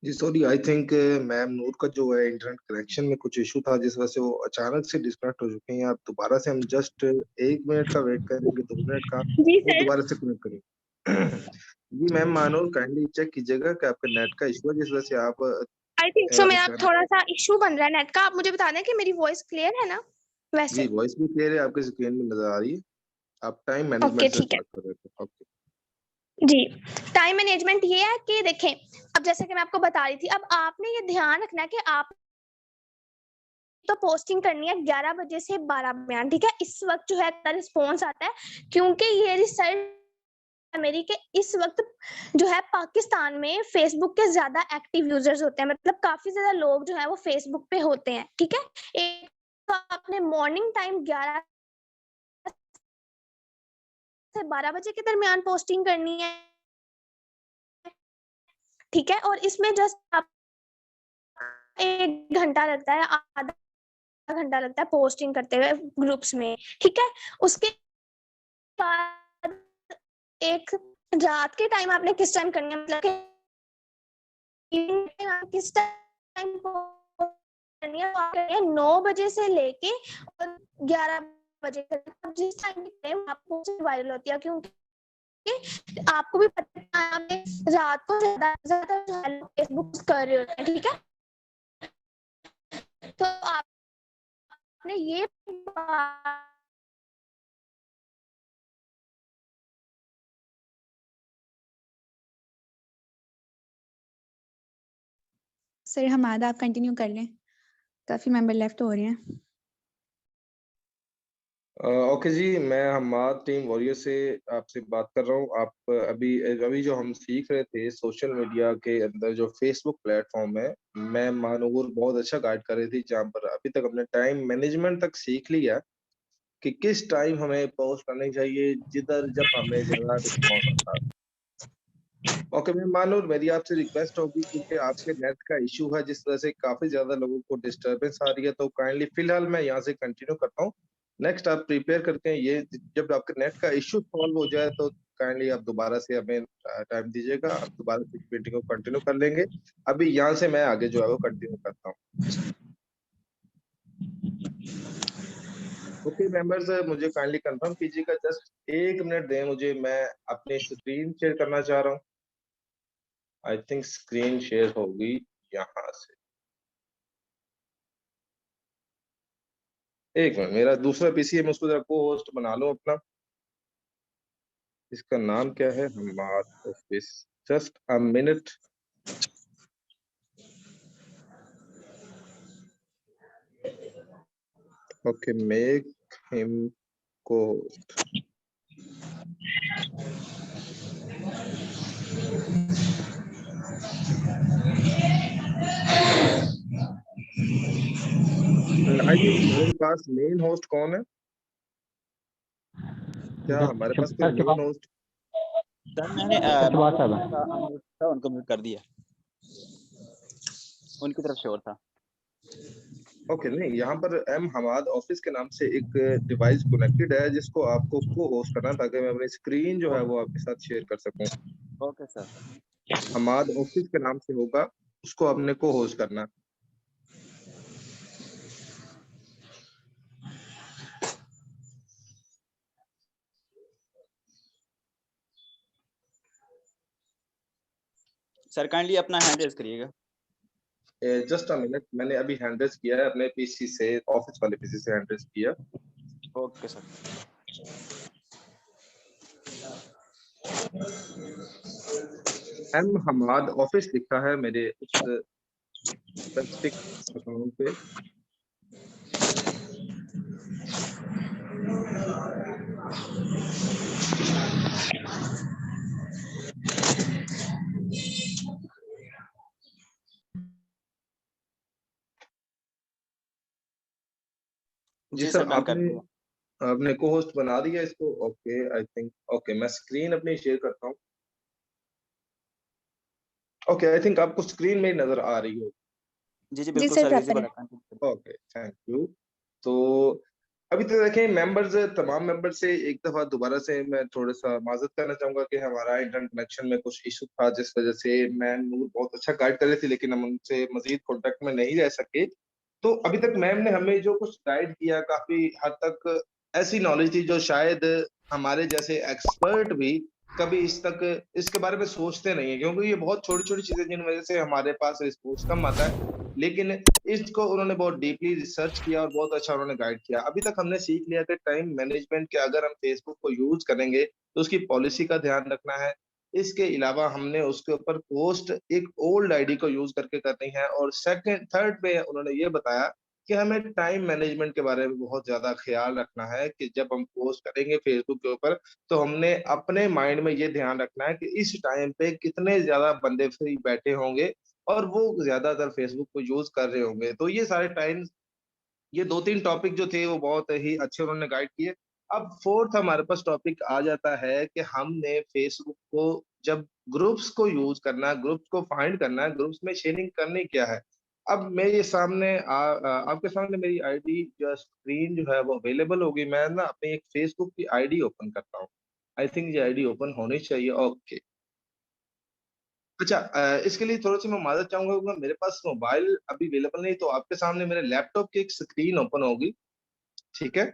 जी सॉरी, आई थिंक मैम नूर का जो है इंटरनेट कनेक्शन में कुछ इशू था, जिस वजह से वो अचानक से डिस्कनेक्ट हो चुके हैं। आप दोबारा से, हम जस्ट 1 मिनट का वेट करेंगे, 2 मिनट का, जी वो सर। दोबारा से कनेक्ट करेंगे। जी मैम मानूर, काइंडली चेक कीजिएगा कि आपका नेट का इशू है जिस वजह से आप आई थिंक सो मेरा थोड़ा सा इशू बन रहा है नेट का। आप मुझे बता दें कि मेरी वॉइस क्लियर है ना? वैसे जी वॉइस भी क्लियर है, आपके स्क्रीन में नजर आ रही है। आप टाइम मैनेजमेंट से ठीक है स्टार्ट कर रहे थे। ओके जी। टाइम मैनेजमेंट ये है कि देखें, अब जैसे कि मैं आपको बता रही थी, अब आपने ये ध्यान रखना है कि आप तो पोस्टिंग करनी है 11 बजे से 12 बजे, ठीक है। इस वक्त जो है रिस्पॉन्स आता है, क्योंकि ये रिसर्च मेरी के इस वक्त जो है पाकिस्तान में फेसबुक के ज्यादा एक्टिव यूजर्स होते हैं, मतलब काफी ज्यादा लोग जो है वो फेसबुक पे होते हैं, ठीक है। एक तो आपने मॉर्निंग टाइम 11 से 12 बजे के दरमियान पोस्टिंग करनी है, ठीक है। और इसमें जस्ट आप 1 घंटा लगता है, आधा घंटा लगता है पोस्टिंग करते हुए ग्रुप्स में, ठीक है। उसके बाद एक रात के टाइम आपने किस टाइम करनी है, मतलब किस टाइम करनी है, 9 बजे से लेके और 11 बजे तक, जिस टाइम आपको वायरल होती है, क्योंकि आपको भी पता है रात को ज्यादा फेसबुक कर रहे होते हैं, ठीक है। तो आपने ये सर हमारा आप कंटिन्यू कर लें, काफी मेंबर लेफ्ट हो रहे हैं। ओके जी, मैं हमाद टीम वॉरियर से आपसे बात कर रहा हूँ। आप अभी जो हम सीख रहे थे सोशल मीडिया के अंदर जो फेसबुक प्लेटफॉर्म है, मैं मानूर बहुत अच्छा गाइड कर रही थी, जहाँ पर अभी तक हमने टाइम मैनेजमेंट तक सीख लिया कि किस टाइम हमें पोस्ट करनी चाहिए, जिधर जब हमें ज्यादा रिस्पॉन्स आता है। ओके मैं मानूर, मेरी आपसे रिक्वेस्ट होगी, क्योंकि आपके नेट का इशू है जिस वजह से काफी ज्यादा लोगों को डिस्टरबेंस आ रही है, तो काइंडली फिलहाल मैं यहाँ से कंटिन्यू करता हूँ। नेक्स्ट आप प्रिपेयर करते हैं, ये जब आपके नेट का इशू सॉल्व हो जाए तो काइंडली आप दोबारा से हमें टाइम दीजिएगा, आप दोबारा से मीटिंग को कंटिन्यू कर लेंगे। अभी यहाँ से मैं आगे जो है वो कंटिन्यू करता हूँ। ओके मेंबर्स, मुझे काइंडली कंफर्म कीजिएगा, जस्ट 1 मिनट दें मुझे, मैं अपनी स्क्रीन शेयर करना चाह रहा हूँ। आई थिंक स्क्रीन शेयर होगी यहाँ से। 1 मिनट, मेरा दूसरा पीसी है, मैं उसको जरा को होस्ट बना लूं अपना। इसका नाम क्या है, Hamad office. Just a minute. Okay, make him को होस्ट। आई थिंक मेरे पास मेन होस्ट कौन है? क्या हमारे पास कोई मेन होस्ट? सर मैंने उनको म्यूट कर दिया, उनकी तरफ से और था। ओके नहीं, यहाँ पर एम हमाद ऑफिस के नाम से एक डिवाइस कनेक्टेड है, जिसको आपको को होस्ट करना है, ताकि मैं अपनी स्क्रीन जो है वो आपके साथ शेयर कर सकूं। Okay sir. हमाद ऑफिस के नाम से होगा, उसको आपने को होस्ट करना। सर काइंडली अपना हैंड रेज करिएगा। जस्ट अ मिनट, मैंने अभी हैंड रेज किया है अपने पीसी से, ऑफिस वाले पीसी से हैंड रेज किया। Okay sir. M Hamad office लिखा है मेरे उस स्पेसिफिक अकाउंट पे। जी जी सर, सर डन कर आपने दिया। आपने को होस्ट बना दिया इसको? ओके, आई थिंक ओके, मैं स्क्रीन अपनी शेयर करता हूँ। ओके, आई थिंक आपको स्क्रीन में नजर आ रही हो। जी जी बिल्कुल सर, सर प्रॉपर विजिबल है। है, कंटिन्यू करिए। Okay, thank you. तो अभी तो देखें मेंबर्स, तमाम मेंबर से एक दफा दोबारा से मैं थोड़ा सा माजरत करना चाहूंगा कि हमारा इंटरनेट कनेक्शन में कुछ इशू था, जिस वजह से मैं नूर बहुत अच्छा गाइड कर रही थी, लेकिन हम उनसे मजीद कॉन्टेक्ट में नहीं रह सके। तो अभी तक मैम ने हमें जो कुछ गाइड किया, काफी हद तक ऐसी नॉलेज थी जो शायद हमारे जैसे एक्सपर्ट भी कभी इसके बारे में सोचते नहीं है, क्योंकि ये बहुत छोटी छोटी चीजें जिन वजह से हमारे पास रिस्पॉन्स कम आता है। लेकिन इसको उन्होंने बहुत डीपली रिसर्च किया और बहुत अच्छा उन्होंने गाइड किया। अभी तक हमने सीख लिया कि टाइम मैनेजमेंट के अगर हम फेसबुक को यूज करेंगे तो उसकी पॉलिसी का ध्यान रखना है। इसके अलावा हमने उसके ऊपर पोस्ट एक ओल्ड आईडी को यूज करके करनी है। और सेकंड थर्ड पे उन्होंने ये बताया कि हमें टाइम मैनेजमेंट के बारे में बहुत ज्यादा ख्याल रखना है कि जब हम पोस्ट करेंगे फेसबुक के ऊपर तो हमने अपने माइंड में ये ध्यान रखना है कि इस टाइम पे कितने ज्यादा बंदे फ्री बैठे होंगे और वो ज्यादातर फेसबुक को यूज कर रहे होंगे। तो ये सारे टाइम, ये दो तीन टॉपिक जो थे वो बहुत ही अच्छे उन्होंने गाइड किए। अब फोर्थ हमारे पास टॉपिक आ जाता है कि हमने फेसबुक को जब ग्रुप्स को यूज करना है, ग्रुप्स को फाइंड करना है, ग्रुप्स में शेयरिंग करनी क्या है। अब मेरे सामने आपके सामने मेरी आईडी जो स्क्रीन जो है वो अवेलेबल होगी। मैं ना अपनी एक फेसबुक की आईडी ओपन करता हूँ। आई थिंक ये आईडी ओपन होनी चाहिए। ओके, अच्छा, इसके लिए थोड़ी सी मैं माजरत चाहूंगा क्योंकि मेरे पास मोबाइल अभी अवेलेबल नहीं। तो आपके सामने मेरे लैपटॉप की एक स्क्रीन ओपन होगी, ठीक है?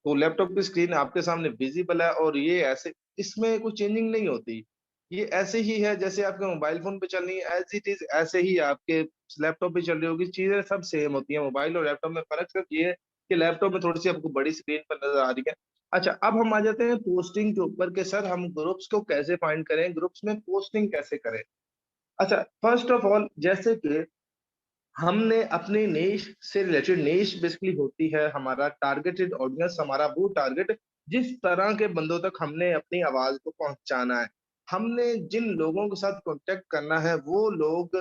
तो लैपटॉप की स्क्रीन आपके सामने विजिबल है और ये ऐसे, इसमें कोई चेंजिंग नहीं होती। ये ऐसे ही है जैसे आपके मोबाइल फोन पे चल रही है, एज इट इज ऐसे ही आपके लैपटॉप पे चल रही होगी। चीजें सब सेम होती है। मोबाइल और लैपटॉप में फर्क सिर्फ ये है कि लैपटॉप में थोड़ी सी आपको बड़ी स्क्रीन पर नजर आ रही है। अच्छा, अब हम आ जाते हैं पोस्टिंग के ऊपर कि सर हम ग्रुप्स को कैसे फाइंड करें, ग्रुप्स में पोस्टिंग कैसे करें। अच्छा, फर्स्ट ऑफ ऑल जैसे कि हमने अपने नेश से रिलेटेड, नेश बेसिकली होती है हमारा टारगेटेड ऑडियंस, हमारा वो टारगेट जिस तरह के बंदों तक हमने अपनी आवाज को पहुंचाना है। हमने जिन लोगों के साथ कांटेक्ट करना है वो लोग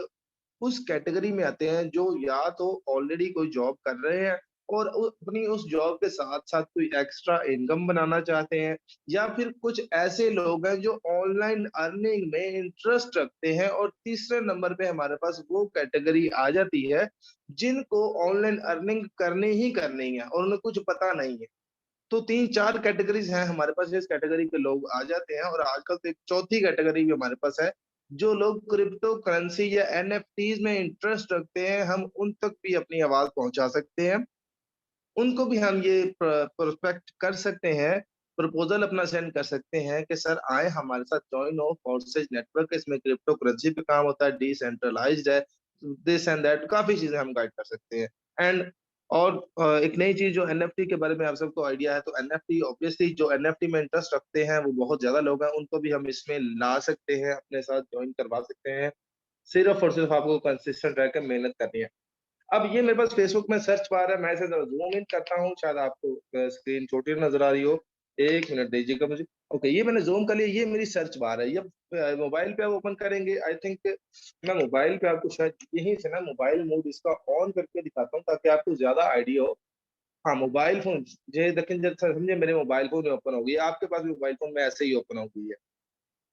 उस कैटेगरी में आते हैं जो या तो ऑलरेडी कोई जॉब कर रहे हैं और अपनी उस जॉब के साथ साथ कोई एक्स्ट्रा इनकम बनाना चाहते हैं, या फिर कुछ ऐसे लोग हैं जो ऑनलाइन अर्निंग में इंटरेस्ट रखते हैं। और तीसरे नंबर पे हमारे पास वो कैटेगरी आ जाती है जिनको ऑनलाइन अर्निंग करनी ही करनी है और उन्हें कुछ पता नहीं है। तो तीन चार कैटेगरीज हैं हमारे पास, इस कैटेगरी के लोग आ जाते हैं। और आजकल तो एक चौथी कैटेगरी भी हमारे पास है, जो लोग क्रिप्टो करेंसी या एनएफटीज में इंटरेस्ट रखते हैं। हम उन तक भी अपनी आवाज पहुंचा सकते हैं। उनको भी हम ये प्रोस्पेक्ट कर सकते हैं, प्रपोजल अपना सेंड कर सकते हैं कि सर आए हमारे साथ ज्वाइन हो फोर्सेज नेटवर्क, इसमें क्रिप्टो करेंसी पे काम होता है, डिसेंट्रलाइज्ड है, दिस एंड दैट, काफी चीजें हम गाइड कर सकते हैं। एंड और एक नई चीज जो एनएफटी के बारे में आप सबको आइडिया है, तो एनएफटी ऑब्वियसली जो एनएफटी में इंटरेस्ट रखते हैं वो बहुत ज्यादा लोग हैं, उनको भी हम इसमें ला सकते हैं, अपने साथ ज्वाइन करवा सकते हैं। सिर्फ और सिर्फ आपको कंसिस्टेंट रहकर मेहनत करनी है। अब ये मेरे पास फेसबुक में सर्च बार है, मैं इसे जरा जूम इन करता हूँ, शायद आपको स्क्रीन छोटी नजर आ रही हो। एक मिनट दीजिएगा मुझे। ओके, ये मैंने जूम कर लिया, ये मेरी सर्च बार है। ये मोबाइल पे आप ओपन करेंगे। आई थिंक मैं मोबाइल पे आपको शायद यहीं से ना मोबाइल मोड इसका ऑन करके दिखाता हूँ ताकि आपको ज्यादा आइडिया हो। हाँ, मोबाइल फोन जे देखें, जब समझे मेरे मोबाइल फोन ओपन होगी, आपके पास भी मोबाइल फोन में ऐसे ही ओपन हो गई है।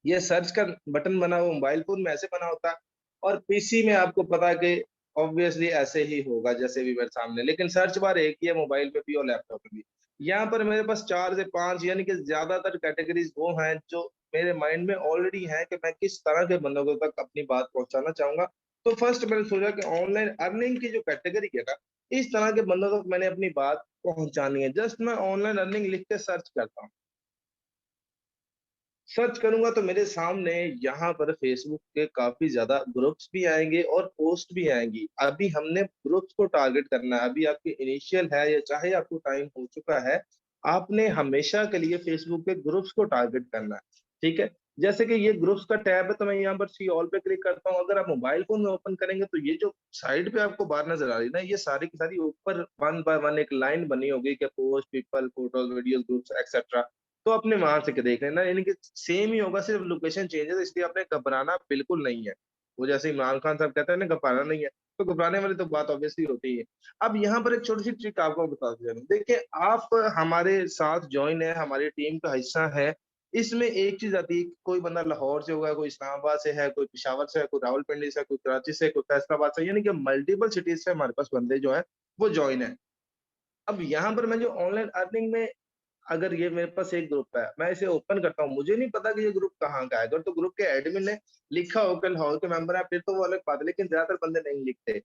ये सर्च का बटन बना हुआ मोबाइल फोन में ऐसे बना होता है, और पीसी में आपको पता है कि ऑब्वियसली ऐसे ही होगा जैसे भी मेरे सामने। लेकिन सर्च बार एक ही है मोबाइल पे भी और लैपटॉप पे भी। यहाँ पर मेरे पास 4 से 5 यानी कि ज्यादातर कैटेगरीज वो हैं जो मेरे माइंड में ऑलरेडी है कि मैं किस तरह के बंदों तक अपनी बात पहुंचाना चाहूंगा। तो फर्स्ट मैंने सोचा कि ऑनलाइन अर्निंग की जो कैटेगरी है ना, इस तरह के बंदों तक मैंने अपनी बात पहुंचानी है। जस्ट मैं ऑनलाइन अर्निंग लिख के सर्च करता हूँ, सर्च करूंगा तो मेरे सामने यहाँ पर फेसबुक के काफी ज्यादा ग्रुप्स भी आएंगे और पोस्ट भी आएंगी। अभी हमने ग्रुप्स को टारगेट करना है, अभी आपके इनिशियल है या चाहे आपको टाइम हो चुका है, आपने हमेशा के लिए फेसबुक के ग्रुप्स को टारगेट करना है। ठीक है, जैसे कि ये ग्रुप्स का टैब है तो मैं यहाँ पर सी ऑल पे क्लिक करता हूँ। अगर आप मोबाइल फोन में ओपन करेंगे तो ये जो साइड पे आपको बार नजर आ रही है ना, ये सारी की सारी ऊपर वन बाय वन एक लाइन बनी होगी कि post, people, photos, videos, groups etcetera. तो अपने वहां से देख लेना, यानी कि सेम ही होगा, सिर्फ लोकेशन चेंज है, तो इसलिए आपने घबराना बिल्कुल नहीं है। वो जैसे इमरान खान साहब कहते हैं ना, घबराना नहीं है, तो घबराने वाली तो बात ऑब्वियसली होती है। अब यहाँ पर एक छोटी सी ट्रिक आपको बताते हैं। देखिए, आप हमारे साथ ज्वाइन है, हमारी टीम का हिस्सा है। इसमें एक चीज आती है कि कोई बंदा लाहौर से होगा, कोई इस्लामाबाद से है, कोई पेशावर से है, कोई रावलपिंडी से, कोई कराची से, कोई फैसलाबाद से, यानी कि मल्टीपल सिटीज से हमारे पास बंदे जो है वो ज्वाइन है। अब यहाँ पर मैं जो ऑनलाइन अर्निंग में, अगर ये मेरे पास एक ग्रुप है, मैं इसे ओपन करता हूँ, मुझे नहीं पता कि ये ग्रुप कहाँ का है। अगर तो ग्रुप के एडमिन ने लिखा हो कि लाहौर के मेंबर है, फिर तो वो अलग बात है, लेकिन ज्यादातर बंदे नहीं लिखते।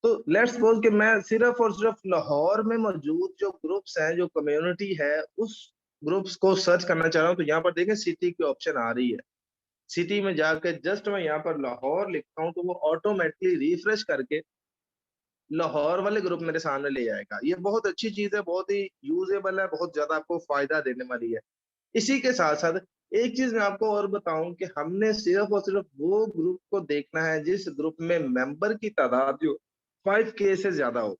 तो लेट्स सपोज कि मैं सिर्फ और सिर्फ लाहौर में मौजूद जो ग्रुप्स हैं, जो कम्युनिटी है, उस ग्रुप्स को सर्च करना चाह रहा हूँ। तो यहाँ पर देखें सिटी की ऑप्शन आ रही है। सिटी में जाकर जस्ट मैं यहाँ पर लाहौर लिखता हूँ तो वो ऑटोमेटिकली रिफ्रेश करके लाहौर वाले ग्रुप मेरे सामने ले आएगा। ये बहुत अच्छी चीज है, बहुत ही यूजेबल है, बहुत ज्यादा आपको फायदा देने वाली है। इसी के साथ साथ एक चीज मैं आपको और बताऊं कि हमने सिर्फ और सिर्फ वो ग्रुप को देखना है जिस ग्रुप में मेंबर की तादाद जो 5K से ज्यादा हो,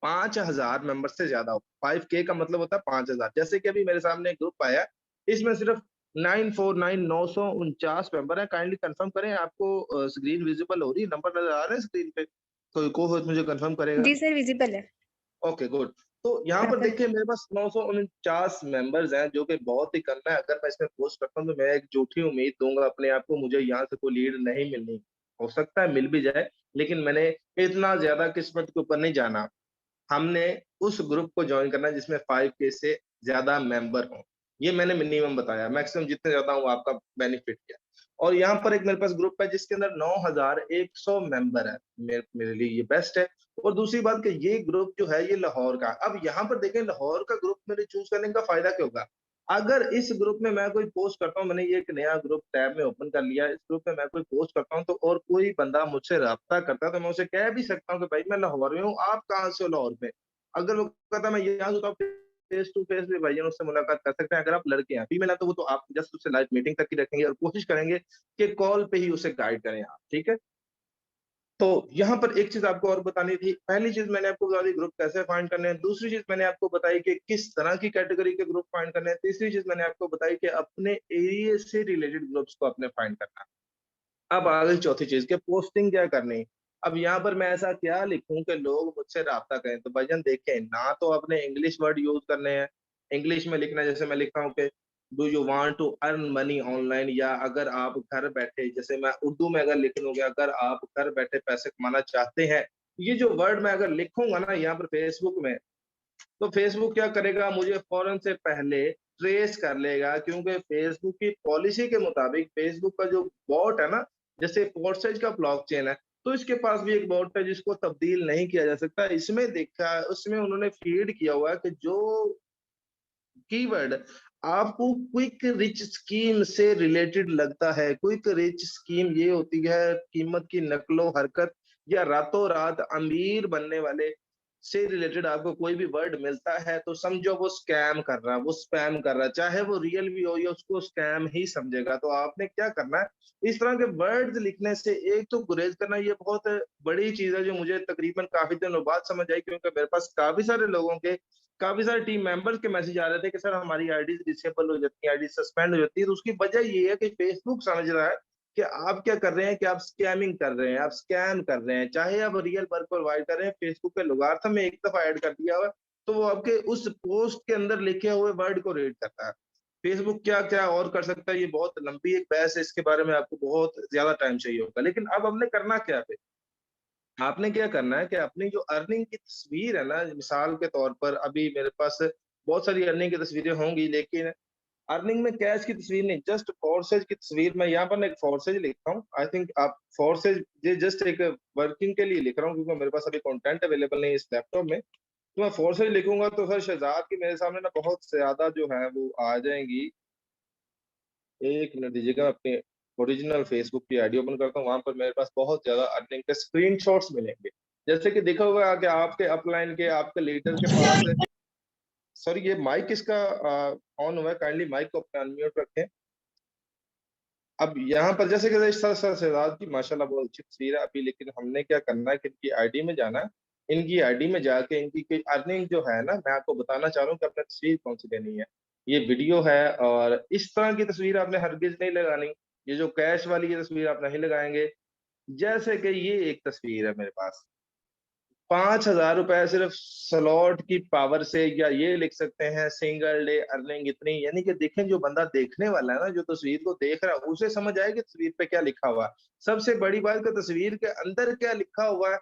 5,000 मेंबर से ज्यादा हो। 5K का मतलब होता है 5,000। जैसे कि अभी मेरे सामने एक ग्रुप आया, इसमें सिर्फ 949 मेंबर है। काइंडली कंफर्म करें, आपको स्क्रीन विजिबल हो रही है, नंबर नजर आ रहे हैं स्क्रीन पे? कोई को हो तो मुझे कंफर्म करेगा। जी सर, विजिबल है। Okay good. तो यहाँ पर बराबर। देखिए मेरे पास 949 मेंबर्स हैं, जो कि बहुत ही कम है। अगर मैं इसमें पोस्ट करता हूँ तो मैं एक झूठी उम्मीद दूंगा अपने आप को, मुझे यहाँ से कोई लीड नहीं मिलनी। हो सकता है मिल भी जाए, लेकिन मैंने इतना ज्यादा किस्मत के ऊपर नहीं जाना। हमने उस ग्रुप को ज्वाइन करना है जिसमें 5K से ज्यादा मेंबर हों। ये मैंने मिनिमम बताया, मैक्सिमम जितने ज्यादा हो आपका बेनिफिट क्या। और यहाँ पर एक मेरे पास ग्रुप है जिसके अंदर 9,100 मेंबर है, मेरे लिए ये बेस्ट है। और दूसरी बात कि ये ग्रुप जो है ये लाहौर का। अब यहाँ पर देखें, लाहौर का ग्रुप मेरे चूज करने का फायदा क्या होगा। अगर इस ग्रुप में मैं कोई पोस्ट करता हूँ, मैंने ये एक नया ग्रुप टैब में ओपन कर लिया, इस ग्रुप में मैं कोई पोस्ट करता हूँ तो और कोई बंदा मुझसे रब्ता करता है तो मैं उसे कह भी सकता हूँ कि भाई मैं लाहौर में हूँ, आप कहाँ से हो लाहौर में। अगर वो कहता मैं यहाँ से, तो आप फेस टू फेस भी भाई उससे मुलाकात कर सकते हैं। अगर आप लड़के हैं, फीमेल है तो वो तो आप जस्ट उससे लाइव मीटिंग तक ही रखेंगे और कोशिश करेंगे कि कॉल पे ही उसे गाइड करें आप। ठीक है, तो यहाँ पर एक चीज आपको और बतानी थी। पहली चीज मैंने आपको बता दी ग्रुप कैसे फाइंड करने हैं। दूसरी चीज मैंने आपको बताई कि किस तरह की कैटेगरी के ग्रुप फाइंड करने हैं। तीसरी चीज मैंने आपको बताई कि अपने एरिया से रिलेटेड ग्रुप्स को अपने फाइंड करना है। अब आ गई चौथी चीज के पोस्टिंग क्या करनी है। अब यहाँ पर मैं ऐसा क्या लिखूं कि लोग मुझसे राब्ता करें। तो भाईजान देखें, ना तो अपने इंग्लिश वर्ड यूज करने हैं, इंग्लिश में लिखना है। जैसे मैं लिखता हूँ कि do you want to earn money online, या अगर आप घर बैठे, जैसे मैं उर्दू में अगर लिख लूंगा अगर आप घर बैठे पैसे कमाना चाहते हैं, ये जो वर्ड मैं अगर लिखूंगा ना यहाँ पर फेसबुक में, तो फेसबुक क्या करेगा, मुझे फौरन से पहले ट्रेस कर लेगा। क्योंकि फेसबुक की पॉलिसी के मुताबिक फेसबुक का जो बॉट है ना, जैसे फोर्सेज का ब्लॉकचेन है, तो इसके पास भी एक बॉट है जिसको तब्दील नहीं किया जा सकता। इसमें देखा, उसमें उन्होंने फीड किया हुआ है कि जो कीवर्ड आपको क्विक रिच स्कीम से रिलेटेड लगता है। क्विक रिच स्कीम ये होती है कीमत की नकलो हरकत या रातों रात अमीर बनने वाले से रिलेटेड आपको कोई भी वर्ड मिलता है तो समझो वो स्कैम कर रहा है, वो स्पैम कर रहा है। चाहे वो रियल भी हो या उसको स्कैम ही समझेगा। तो आपने क्या करना है, इस तरह के वर्ड्स लिखने से एक तो गुरेज करना। ये बहुत बड़ी चीज है जो मुझे तकरीबन काफी दिनों बाद समझ आई, क्योंकि मेरे पास काफी सारे लोगों के, काफी सारे टीम मेंबर्स के मैसेज आ रहे थे कि सर हमारी आईडी डिसेबल हो जाती है, आईडी सस्पेंड हो जाती है। तो उसकी वजह ये है कि फेसबुक समझ रहा है कि आप क्या कर रहे हैं, कि आप स्कैमिंग कर रहे हैं, आप स्कैम कर रहे हैं। चाहे आप रियल वर्क प्रोवाइड कर रहे हैं, फेसबुक के लोगार्थम में एक दफा ऐड कर दिया हुआ तो वो आपके उस पोस्ट के अंदर लिखे हुए वर्ड को रीड करता है। फेसबुक क्या क्या और कर सकता है, ये बहुत लंबी एक बहस है, इसके बारे में आपको बहुत ज्यादा टाइम चाहिए होगा। लेकिन अब हमने करना क्या है, आपने क्या करना है कि अपनी जो अर्निंग की तस्वीर है ना, मिसाल के तौर पर अभी मेरे पास बहुत सारी अर्निंग की तस्वीरें होंगी, लेकिन अर्निंग में कैश की तस्वीर नहीं, जस्ट फोर्सेज की तस्वीर। मैं यहाँ पर एक फोर्सेज लिखता हूँ, आई थिंक आप फोर्सेज ये जस्ट एक वर्किंग के लिए लिख रहा हूँ क्योंकि मेरे पास अभी कंटेंट अवेलेबल नहीं है इस लैपटॉप में। तो मैं फोर्सेज लिखूंगा तो सर शहजाद की मेरे सामने ना बहुत ज्यादा जो है वो आ जाएंगी। एक मिनट दीजिएगा, अपने ओरिजिनल फेसबुक की आईडी ओपन करता हूँ, वहां पर मेरे पास बहुत ज्यादा अर्निंग के स्क्रीनशॉट्स मिलेंगे। जैसे कि देखा होगा कि आपके अपलाइन के, आपके लीडर के पास, सॉरी ये माइक इसका ऑन हुआ है, काइंडली माइक को अपना अनम्यूट रखें। अब यहाँ पर जैसे कि सर शहजाद की माशाल्लाह बहुत अच्छी तस्वीर है अभी, लेकिन हमने क्या करना है कि इनकी आईडी में जाना है, इनकी आईडी में जाके इनकी अर्निंग जो है ना, मैं आपको बताना चाह रहा हूँ कि अपनी तस्वीर कौन सी लेनी है। ये वीडियो है और इस तरह की तस्वीर आपने हरगिज नहीं लगानी, ये जो कैश वाली ये तस्वीर आप नहीं लगाएंगे। जैसे कि ये एक तस्वीर है मेरे पास, 5,000 रुपए सिर्फ स्लॉट की पावर से, या ये लिख सकते हैं सिंगल डे अर्निंग इतनी। यानी कि देखें, जो बंदा देखने वाला है ना, जो तस्वीर को देख रहा है, उसे समझ आए कि तस्वीर पे क्या लिखा हुआ है। सबसे बड़ी बात कि तस्वीर के अंदर क्या लिखा हुआ है,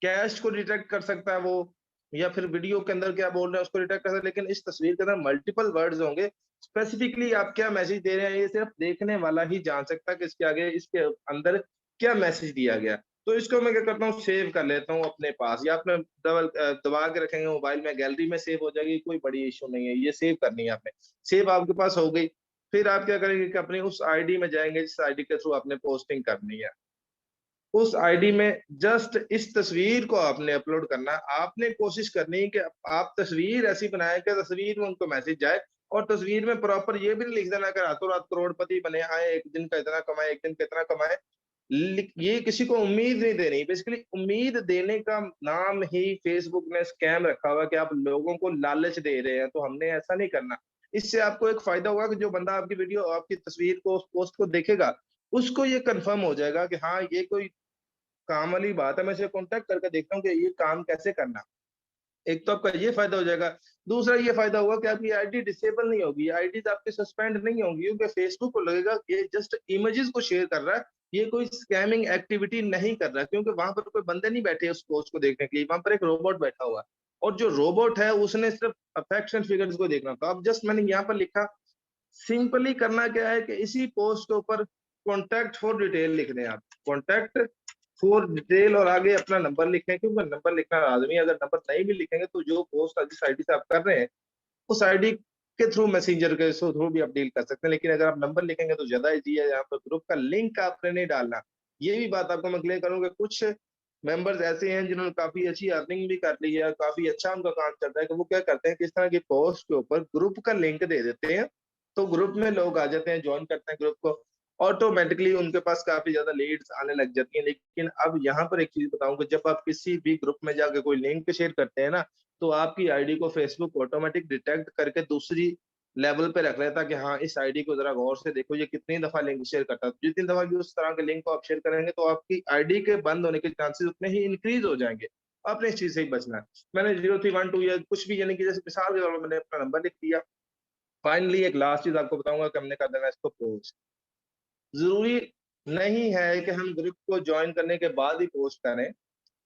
कैश को डिटेक्ट कर सकता है वो, या फिर वीडियो के अंदर क्या बोल रहे हैं उसको डिटेक्ट कर सकता है। लेकिन इस तस्वीर के अंदर मल्टीपल वर्ड्स होंगे, स्पेसिफिकली आप क्या मैसेज दे रहे हैं ये सिर्फ देखने वाला ही जान सकता है कि इसके आगे, इसके अंदर क्या मैसेज दिया गया। तो इसको मैं क्या करता हूँ, सेव कर लेता हूँ अपने पास, या अपने दबा के रखेंगे मोबाइल में, गैलरी में सेव हो जाएगी, कोई बड़ी इशू नहीं है। ये सेव करनी है आपने, सेव आपके पास हो गई। फिर आप क्या करेंगे कि अपनी उस आईडी में जाएंगे जिस आईडी के थ्रू आपने पोस्टिंग करनी है। उस आईडी में जस्ट इस तस्वीर को आपने अपलोड करना है। आपने कोशिश करनी है कि आप तस्वीर ऐसी बनाएं कि तस्वीर में उनको मैसेज जाए, और तस्वीर में प्रॉपर ये भी नहीं लिख देना कि रातों रात करोड़पति बने आए, एक दिन का इतना कमाए, एक दिन का इतना कमाए। ये किसी को उम्मीद नहीं देनी। बेसिकली उम्मीद देने का नाम ही फेसबुक ने स्कैम रखा हुआ कि आप लोगों को लालच दे रहे हैं, तो हमने ऐसा नहीं करना। इससे आपको एक फायदा होगा कि जो बंदा आपकी वीडियो, आपकी तस्वीर को, उस पोस्ट को देखेगा, उसको ये कंफर्म हो जाएगा कि हाँ ये कोई काम वाली बात है, मैं इसे कॉन्टेक्ट करके देखता हूँ कि ये काम कैसे करना। एक तो आपका ये फायदा हो जाएगा। दूसरा ये फायदा होगा कि आपकी आईडी डिसेबल नहीं होगी, आईडीज आपके सस्पेंड नहीं होंगी, क्योंकि फेसबुक को लगेगा कि ये जस्ट इमेजेस को शेयर कर रहा है, ये कोई स्कैमिंग एक्टिविटी नहीं कर रहा, क्योंकि वहां पर कोई बंदे नहीं बैठे उस पोस्ट को देखने के लिए, वहां पर एक रोबोट बैठा हुआ है, और जो रोबोट है उसने सिर्फ फैक्ट्स एंड फिगर्स को देखना था। अब जस्ट मैंने यहाँ पर लिखा, सिंपली करना क्या है कि इसी पोस्ट के ऊपर कॉन्टैक्ट फॉर डिटेल लिख दें आप, कॉन्टैक्ट फॉर डिटेल, और आगे अपना नंबर लिखें, क्योंकि नंबर लिखना लाजमी। अगर नंबर नहीं भी लिखेंगे तो जो पोस्ट जिस आईडी से आप कर रहे हैं उस आईडी के थ्रू, मैसेंजर के थ्रू भी आप डील कर सकते हैं। लेकिन अगर आप नंबर लिखेंगे तो ज्यादा ईजी है। यहाँ पर ग्रुप का लिंक आपने नहीं डालना। ये भी बात आपको मैं क्लियर करूंगा, कुछ मेंबर्स ऐसे हैं जिन्होंने काफी अच्छी अर्निंग भी कर ली है, काफी अच्छा उनका काम चल रहा है, कि वो क्या करते हैं, किस तरह की पोस्ट के ऊपर ग्रुप का लिंक दे देते हैं, तो ग्रुप में लोग आ जाते हैं, ज्वाइन करते हैं ग्रुप को, ऑटोमेटिकली उनके पास काफी ज्यादा लीड्स आने लग जाती हैं। लेकिन अब यहाँ पर एक चीज बताऊंगा, जब आप किसी भी ग्रुप में जाकर कोई लिंक शेयर करते हैं ना, तो आपकी आईडी को फेसबुक ऑटोमेटिक डिटेक्ट करके दूसरी लेवल पे रख लेता है कि हाँ इस आईडी को जरा गौर से देखो, ये कितनी दफा लिंक शेयर करता है। जितनी दफा भी उस तरह के लिंक को आप शेयर करेंगे तो आपकी आईडी के बंद होने के चांसेस उतने ही इंक्रीज हो जाएंगे। आपने इस चीज से ही बचना है। मैंने 0312 या कुछ भी, यानी कि जैसे मिसाल के तौर पर मैंने अपना नंबर लिख दिया। फाइनली एक लास्ट चीज आपको बताऊंगा कि हमने कर देना इसको पोस्ट। जरूरी नहीं है कि हम ग्रुप को ज्वाइन करने के बाद ही पोस्ट करें,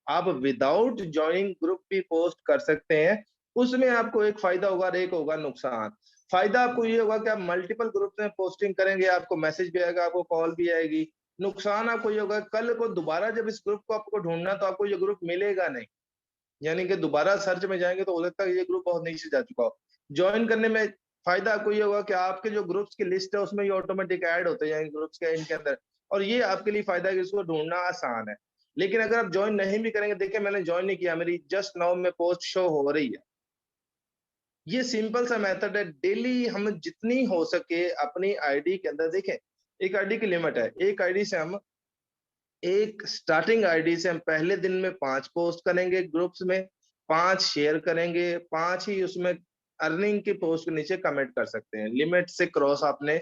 आप विदाउट ज्वाइनिंग ग्रुप भी पोस्ट कर सकते हैं। उसमें आपको एक फायदा होगा और एक होगा नुकसान। फायदा आपको ये होगा कि आप मल्टीपल ग्रुप में पोस्टिंग करेंगे, आपको मैसेज भी आएगा, आपको कॉल भी आएगी। नुकसान आपको ये होगा, कल को दोबारा जब इस ग्रुप को आपको ढूंढना तो आपको ये ग्रुप मिलेगा नहीं, यानी कि दोबारा सर्च में जाएंगे तो हो सकता है ये ग्रुप बहुत नीचे जा चुका हो। ज्वाइन करने में फायदा आपको ये होगा कि आपके जो ग्रुप्स की लिस्ट है उसमें ये ऑटोमेटिक ऐड होते जाएंगे ग्रुप्स के इनके अंदर, और ये आपके लिए फायदा है कि इसको ढूंढना आसान है। लेकिन अगर आप ज्वाइन नहीं भी करेंगे, देखिए मैंने ज्वाइन नहीं किया, मेरी जस्ट नाउ में पोस्ट शो हो रही है। ये सिंपल सा मेथड है। डेली हम जितनी हो सके अपनी आईडी के अंदर, देखें एक आईडी की लिमिट है, एक आईडी से हम, एक स्टार्टिंग आईडी से हम पहले दिन में 5 पोस्ट करेंगे ग्रुप्स में, 5 शेयर करेंगे, 5 ही उसमें अर्निंग की पोस्ट के नीचे कमेंट कर सकते हैं। लिमिट से क्रॉस आपने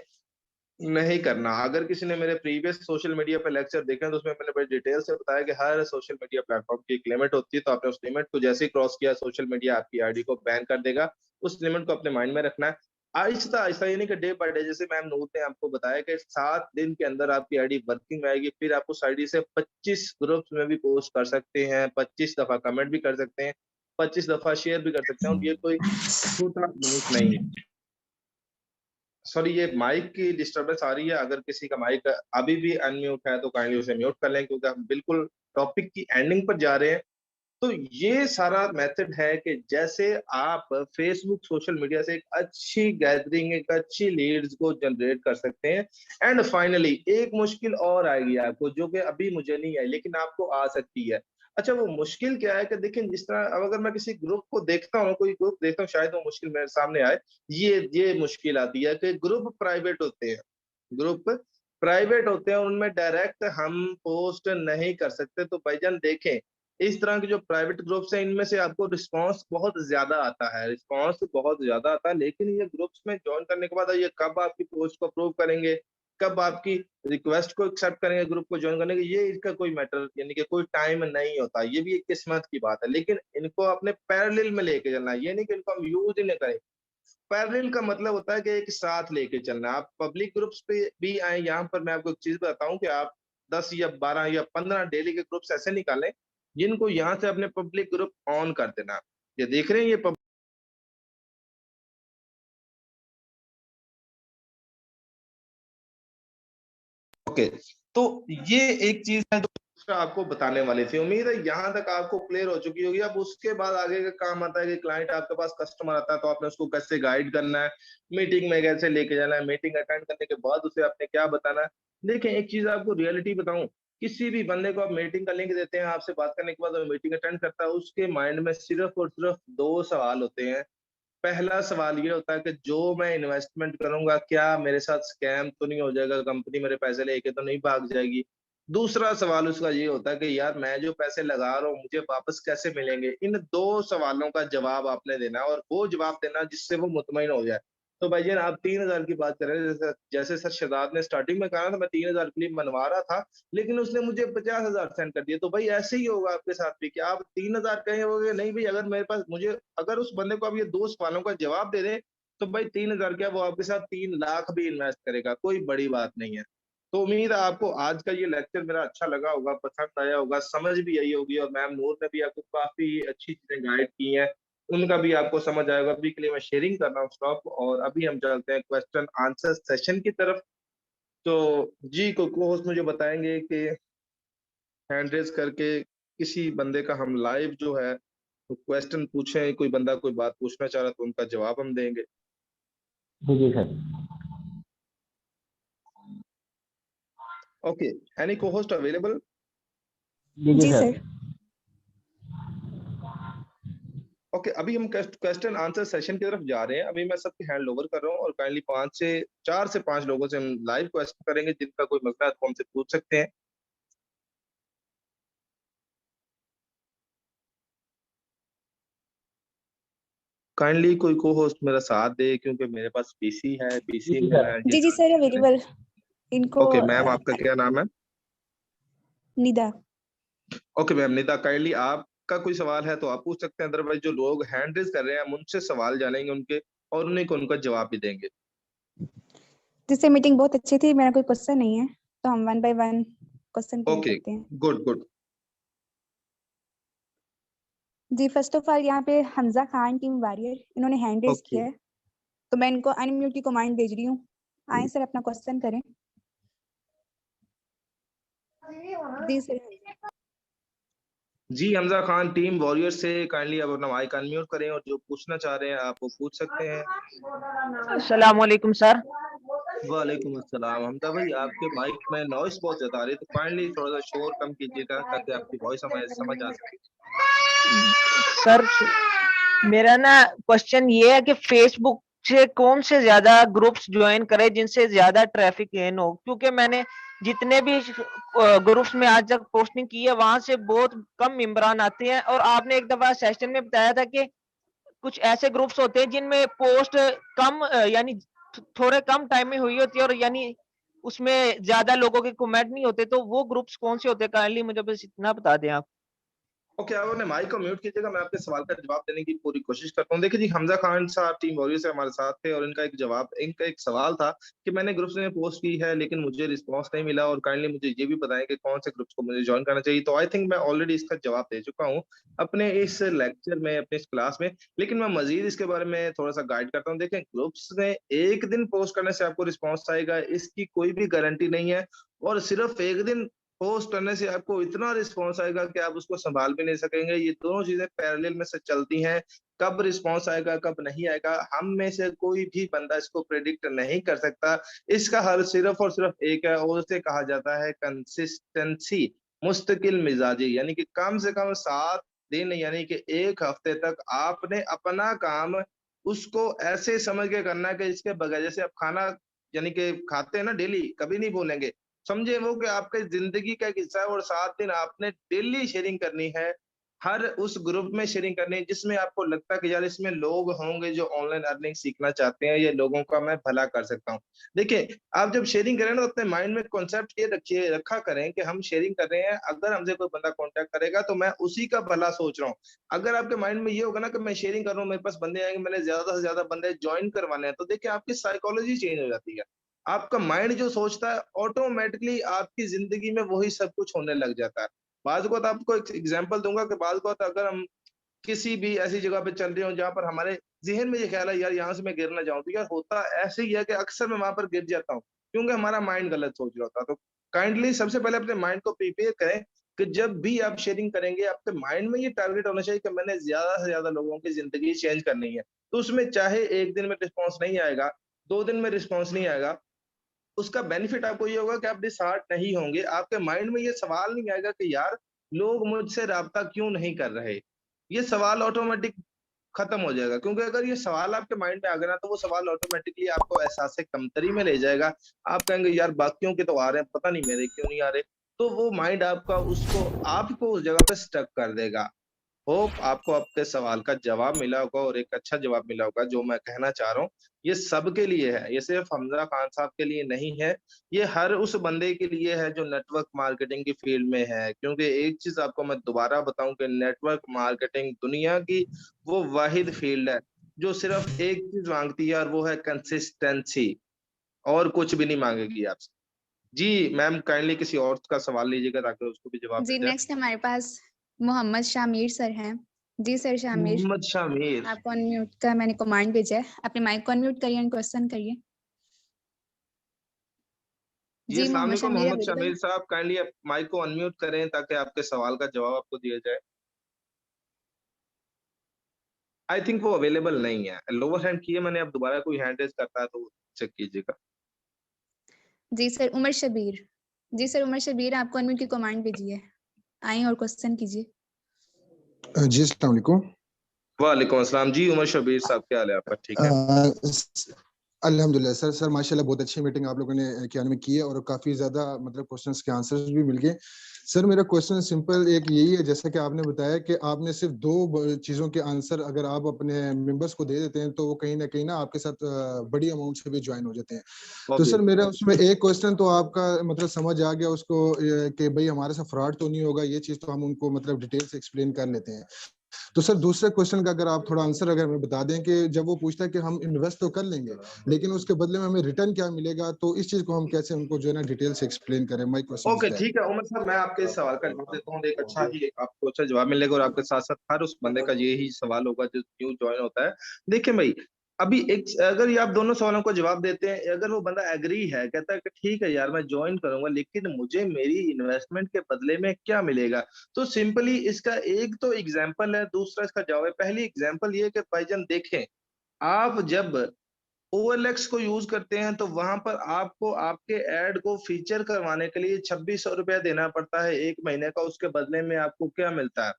नहीं करना। अगर किसी ने मेरे प्रीवियस सोशल मीडिया पे लेक्चर देखे हैं तो उसमें मैंने बड़ी डिटेल से बताया कि हर सोशल मीडिया प्लेटफॉर्म की एक लिमिट होती है, तो आपने उस लिमिट को जैसे ही क्रॉस किया सोशल मीडिया आपकी आईडी को बैन कर देगा। उस लिमिट को अपने माइंड में रखना है। आहिस्ता आहिस्ता, यानी कि डे बाय डे, जैसे मैम नूर ने आपको बताया कि 7 दिन के अंदर आपकी आईडी वर्किंग में आएगी। फिर आप उस आईडी से 25 ग्रुप्स में भी पोस्ट कर सकते हैं, 25 दफा कमेंट भी कर सकते हैं, 25 दफा शेयर भी कर सकते हैं, और ये कोई छोटा अमाउंट नहीं है। सॉरी, ये माइक की डिस्टरबेंस आ रही है। अगर किसी का माइक अभी भी अनम्यूट है तो काइंडली उसे म्यूट कर लें, क्योंकि हम बिल्कुल टॉपिक की एंडिंग पर जा रहे हैं। तो ये सारा मेथड है कि जैसे आप फेसबुक सोशल मीडिया से एक अच्छी गैदरिंग, एक अच्छी लीड्स को जनरेट कर सकते हैं। एंड फाइनली एक मुश्किल और आएगी आपको, जो कि अभी मुझे नहीं आई लेकिन आपको आ सकती है। अच्छा, वो मुश्किल क्या है कि देखिए, जिस तरह अब अगर मैं किसी ग्रुप को देखता हूँ, कोई ग्रुप देखता हूँ, शायद वो मुश्किल मेरे सामने आए। ये मुश्किल आती है कि ग्रुप प्राइवेट होते हैं, ग्रुप प्राइवेट होते हैं और उनमें डायरेक्ट हम पोस्ट नहीं कर सकते। तो भाईजान देखें, इस तरह के जो प्राइवेट ग्रुप्स हैं, इनमें से आपको रिस्पांस बहुत ज्यादा आता है, रिस्पांस बहुत ज्यादा आता है। लेकिन ये ग्रुप्स में ज्वाइन करने के बाद ये कब आपकी पोस्ट को अप्रूव करेंगे, कब आपकी रिक्वेस्ट को एक्सेप्ट करेंगे ग्रुप को ज्वाइन करने के, ये इसका कोई मैटर यानी कि कोई टाइम नहीं होता। ये भी एक किस्मत की बात है। लेकिन इनको अपने पैरेलल में लेके चलना है, ये नहीं कि इनको हम यूज ही नहीं करें। पैरेलल का मतलब होता है कि एक साथ लेके चलना। आप पब्लिक ग्रुप्स पे भी आए, यहाँ पर मैं आपको एक चीज बताता हूँ कि आप 10 या 12 या 15 डेली के ग्रुप्स ऐसे निकालें जिनको यहाँ से अपने पब्लिक ग्रुप ऑन कर देना। ये देख रहे हैं, ये ओके। तो ये एक चीज है जो आपको बताने वाली थी। उम्मीद है यहाँ तक आपको क्लियर हो चुकी होगी। अब उसके बाद आगे का काम आता है कि क्लाइंट आपके पास कस्टमर आता है तो आपने उसको कैसे गाइड करना है, मीटिंग में कैसे लेके जाना है, मीटिंग अटेंड करने के बाद उसे आपने क्या बताना है। देखें, एक चीज आपको रियलिटी बताऊं, किसी भी बंदे को आप मीटिंग का लिंक देते हैं, आपसे बात करने के बाद वो मीटिंग अटेंड करता है, उसके माइंड में सिर्फ और सिर्फ दो सवाल होते हैं। पहला सवाल ये होता है कि जो मैं इन्वेस्टमेंट करूंगा क्या मेरे साथ स्कैम तो नहीं हो जाएगा, कंपनी मेरे पैसे लेके तो नहीं भाग जाएगी। दूसरा सवाल उसका ये होता है कि यार मैं जो पैसे लगा रहा हूँ मुझे वापस कैसे मिलेंगे। इन दो सवालों का जवाब आपने देना है और वो जवाब देना जिससे वो मुतमईन हो जाए। तो भाईजान आप 3,000 की बात कर रहे हैं, जैसे जैसे सर शहजाद ने स्टार्टिंग में कहा था मैं 3,000 क्लिप बनवा रहा था, लेकिन उसने मुझे 50,000 सेंड कर दिए। तो भाई ऐसे ही होगा आपके साथ भी कि आप 3,000 कहेंगे नहीं भाई, अगर मेरे पास मुझे अगर उस बंदे को आप ये दो सवालों का जवाब दे दें तो भाई 3,000 क्या, वो आपके साथ 3 लाख भी इन्वेस्ट करेगा, कोई बड़ी बात नहीं है। तो उम्मीद है आपको आज का ये लेक्चर मेरा अच्छा लगा होगा, पसंद आया होगा, समझ भी आई होगी। और मैम नूर ने भी आपको काफी अच्छी चीजें गाइड की हैं, उनका भी आपको समझ आएगा। अभी के लिए मैं शेयरिंग कर रहा हूँ स्टॉप, और अभी हम चलते हैं क्वेश्चन आंसर सेशन की तरफ। तो जी को होस्ट मुझे बताएंगे कि हैंड रेज करके किसी बंदे का हम लाइव जो है क्वेश्चन पूछें, कोई बंदा कोई बात पूछना चाह रहा तो उनका जवाब हम देंगे। जी जी सर। ओके, एनी को होस्ट अवेलेबल? जी जी जी सर। सर। ओके, अभी हम क्वेश्चन आंसर सेशन की तरफ जा रहे हैं। अभी मैं सबके हैंड ओवर कर रहा हूँ और काइंडली 4 से 5 लोगों से हम लाइव क्वेश्चन करेंगे, जिनका कोई मसला है तो हमसे पूछ सकते हैं। काइंडली कोई को होस्ट मेरा साथ दे, क्योंकि मेरे पास पीसी है, पीसी जी में सर। मैं जी जी सर अवेलेबल। इनको ओके मैम, आपका क्या नाम है? Nida. Okay ma'am Nida, kindly आपका कोई सवाल है तो आप पूछ सकते हैं, अदरवाइज जो लोग हैंड रेज कर रहे हैं हम उनसे सवाल जानेंगे उनके, और उन्हीं को उनका जवाब भी देंगे। जिससे मीटिंग बहुत अच्छी थी, मेरा कोई क्वेश्चन नहीं है तो हम 1 बाय 1 क्वेश्चन क्लियर ओके, करते हैं। Good good. जी फर्स्ट ऑफ ऑल यहाँ पे हमजा खान टीम वॉरियर इन्होंने हैंड रेज ओके किया है, तो मैं इनको अनम्यूट की कमांड भेज रही हूँ। आए सर अपना क्वेश्चन करें। जी सर। जी हमजा खान टीम वॉरियर से काइंडली आप अपना माइक अनम्यूट करें और जो पूछना चाह रहे हैं आप वो पूछ सकते हैं। अस्सलाम वालेकुम सर। वालेकुम अस्सलाम। हमजा भाई आपके माइक में नॉइस बहुत ज्यादा आ रही है, तो काइंडली थोड़ा सा शोर कम कीजिएगा ताकि आपकी वॉइस हमें समझ आ सके। सर मेरा ना क्वेश्चन ये है कि फेसबुक से कौन से ज्यादा ग्रुप्स ज्वाइन करें जिनसे ज्यादा ट्रैफिक गेन हो, क्योंकि मैंने जितने भी ग्रुप्स में आज तक पोस्टिंग की है वहां से बहुत कम मेंबरान आते हैं। और आपने एक दफा सेशन में बताया था कि कुछ ऐसे ग्रुप्स होते हैं जिनमें पोस्ट कम यानी थोड़े कम टाइम में हुई होती है और यानी उसमें ज्यादा लोगों के कमेंट नहीं होते, तो वो ग्रुप्स कौन से होते हैं? काइंडली मुझे बस इतना बता दें आप। ओके, आपने माइक को म्यूट कीजिएगा, मैं आपके सवाल का जवाब देने की पूरी कोशिश करता हूँ। देखिए जी, हमजा खान साहब टीम वॉरियर से हमारे साथ थे और इनका एक सवाल था कि मैंने ग्रुप्स में पोस्ट की है लेकिन मुझे रिस्पांस नहीं मिला और काइंडली मुझे ये भी बताएं कि कौन से ग्रुप्स को मुझे ज्वाइन करना चाहिए। तो आई थिंक मैं ऑलरेडी इसका जवाब दे चुका हूँ अपने इस लेक्चर में, अपने इस क्लास में, लेकिन मैं मजीद इसके बारे में थोड़ा सा गाइड करता हूँ। देखें, ग्रुप्स में एक दिन पोस्ट करने से आपको रिस्पॉन्स आएगा इसकी कोई भी गारंटी नहीं है, और सिर्फ एक दिन पोस्ट करने से आपको इतना रिस्पॉन्स आएगा कि आप उसको संभाल भी नहीं सकेंगे। ये दोनों चीजें पैरेलल में से चलती हैं। कब रिस्पॉन्स आएगा, कब नहीं आएगा, हम में से कोई भी बंदा इसको प्रेडिक्ट नहीं कर सकता। इसका हल सिर्फ और सिर्फ एक है और उसे कहा जाता है कंसिस्टेंसी, मुस्तकिल मिजाजी। यानी कि कम से कम 7 दिन यानी कि 1 हफ्ते तक आपने अपना काम उसको ऐसे समझ के करना है कि इसके बगैर, जैसे आप खाना यानी कि खाते हैं ना डेली, कभी नहीं भूलेंगे, समझे वो कि आपके जिंदगी का एक हिस्सा है, और 7 दिन आपने डेली शेयरिंग करनी है, हर उस ग्रुप में शेयरिंग करनी है जिसमें आपको लगता है कि यार इसमें लोग होंगे जो ऑनलाइन अर्निंग सीखना चाहते हैं, ये लोगों का मैं भला कर सकता हूँ। देखिए, आप जब शेयरिंग करें ना तो अपने माइंड में कॉन्सेप्ट ये रखा करें कि हम शेयरिंग कर रहे हैं, अगर हमसे कोई बंदा कॉन्टेक्ट करेगा तो मैं उसी का भला सोच रहा हूँ। अगर आपके माइंड में ये होगा ना कि मैं शेयरिंग कर रहा हूँ, मेरे पास बंदे आएंगे, मैंने ज्यादा से ज्यादा बंदे ज्वाइन करवाने हैं, तो देखिए आपकी साइकोलॉजी चेंज हो जाती है। आपका माइंड जो सोचता है ऑटोमेटिकली आपकी जिंदगी में वही सब कुछ होने लग जाता है। बाज़ वक़्त आपको एक एग्जांपल दूंगा कि बाज़ वक़्त अगर हम किसी भी ऐसी जगह पे चल रहे हो जहाँ पर हमारे ज़हन में ये ख्याल है यार यहाँ से मैं गिर ना जाऊँ, तो यार होता ऐसे ही है कि अक्सर मैं वहाँ पर गिर जाता हूँ, क्योंकि हमारा माइंड गलत सोच रहा होता है। तो काइंडली सबसे पहले अपने माइंड को प्रिपेयर करें कि जब भी आप शेयरिंग करेंगे आपके माइंड में ये टारगेट होना चाहिए कि मैंने ज़्यादा से ज़्यादा लोगों की ज़िंदगी चेंज करनी है। तो उसमें चाहे 1 दिन में रिस्पॉन्स नहीं आएगा, 2 दिन में रिस्पॉन्स नहीं आएगा, उसका बेनिफिट आपको ये होगा कि आप डिसहार्ट नहीं होंगे। आपके माइंड में ये सवाल नहीं आएगा कि यार लोग मुझसे राब्ता क्यों नहीं कर रहे? ये सवाल ऑटोमेटिक खत्म हो जाएगा, क्योंकि अगर ये सवाल आपके माइंड में आ गया ना तो वो सवाल ऑटोमेटिकली आपको एहसास कमतरी में ले जाएगा। आप कहेंगे यार बाकियों के तो आ रहे हैं, पता नहीं मेरे क्यों नहीं आ रहे? तो वो माइंड आपका उसको आपको उस जगह पे स्टक कर देगा। होप आपको आपके सवाल का जवाब मिला होगा और एक अच्छा जवाब मिला होगा। जो मैं कहना चाह रहा हूँ, ये सबके लिए है, ये सिर्फ हमजा खान साहब के लिए नहीं है, ये हर उस बंदे के लिए है जो नेटवर्क मार्केटिंग की फील्ड में है। क्योंकि एक चीज आपको मैं दोबारा बताऊं कि नेटवर्क मार्केटिंग दुनिया की वो वाहिद फील्ड है जो सिर्फ एक चीज मांगती है और वो है कंसिस्टेंसी, और कुछ भी नहीं मांगेगी आपसे। जी मैम, काइंडली किसी और का सवाल लीजिएगा ताकि उसको भी जवाब जी मिल जाए। नेक्स्ट हमारे पास मोहम्मद शामिर सर हैं। जी सर शामिर, मोहम्मद शामिर, आपको अनम्यूट का मैंने कमांड भेजा है, अपने माइक को अनम्यूट करिए एंड क्वेश्चन करिए। जी जी अस्सलाम मोहम्मद वालेकुम शामिर मोहम्मद अवेलेबल शामिर है? साहब, काइंडली आप माइक को अनम्यूट करें ताकि आपके सवाल का जवाब आपको दिया जाए। आई थिंक वो अवेलेबल नहीं है, लोअर हैंड किए मैंने, अब दोबारा कोई हैंड रेज करता है तो चेक कीजिएगा। जी सर उमर शबीर, जी सर उमर शबीर आपको अनम्यूट की कमांड भेजी है, आइए और क्वेश्चन कीजिए। जी अस्सलाम वालेकुम। वालेकुम अस्सलाम। जी उमर शबीर साहब, क्या हाल है आपका? ठीक है। अल्हम्दुलिल्लाह सर। सर माशाल्लाह बहुत अच्छी मीटिंग आप लोगों ने क्या नाम है की है और काफी ज्यादा मतलब क्वेश्चंस के आंसर्स भी मिल गए। सर मेरा क्वेश्चन सिंपल एक यही है, जैसा कि आपने बताया कि आपने सिर्फ 2 चीजों के आंसर अगर आप अपने मेंबर्स को दे देते हैं तो वो कहीं ना कहीं ना आपके साथ बड़ी अमाउंट से भी ज्वाइन हो जाते हैं। तो सर मेरा उसमें एक क्वेश्चन तो आपका मतलब समझ आ गया उसको कि भाई हमारे साथ फ्रॉड तो नहीं होगा, ये चीज तो हम उनको मतलब डिटेल से एक्सप्लेन कर लेते हैं। तो सर दूसरे क्वेश्चन का अगर आप थोड़ा आंसर अगर हमें बता दें कि जब वो पूछता है कि हम इन्वेस्ट तो कर लेंगे लेकिन उसके बदले में हमें रिटर्न क्या मिलेगा, तो इस चीज को हम कैसे उनको जो है ना डिटेल से एक्सप्लेन करें। My question okay is that. ठीक है उमर साहब, मैं आपके इस सवाल का जवाब देता हूँ, एक अच्छा ही आपको अच्छा जवाब मिलेगा, और आपके साथ साथ हर उस बंदे का यही सवाल होगा जो न्यू ज्वाइन होता है। देखिए भाई, अभी एक अगर ये आप दोनों सवालों का जवाब देते हैं, अगर वो बंदा एग्री है, कहता है कि ठीक है यार मैं ज्वाइन करूंगा लेकिन मुझे मेरी इन्वेस्टमेंट के बदले में क्या मिलेगा, तो सिंपली इसका एक तो एग्जाम्पल है, दूसरा इसका जवाब है। पहली एग्जाम्पल ये कि भाईजान देखें, आप जब OLX को यूज करते हैं तो वहां पर आपको आपके ऐड को फीचर करवाने के लिए 2600 रुपया देना पड़ता है 1 महीने का। उसके बदले में आपको क्या मिलता है?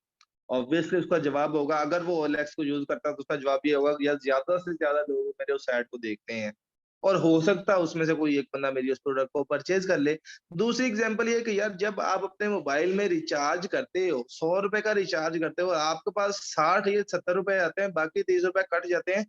ऑब्वियसली उसका जवाब होगा, अगर वो OLX को यूज करता है तो उसका जवाब ये होगा कि यार ज्यादा से ज्यादा लोग मेरे उस ऐड को देखते हैं और हो सकता है उसमें से कोई एक बंदा मेरी उस प्रोडक्ट को परचेज कर ले। दूसरी एग्जांपल ये कि यार जब आप अपने मोबाइल में रिचार्ज करते हो, 100 रुपए का रिचार्ज करते हो, आपके पास 60 या 70 रुपए आते हैं, बाकी 30 रुपए कट जाते हैं।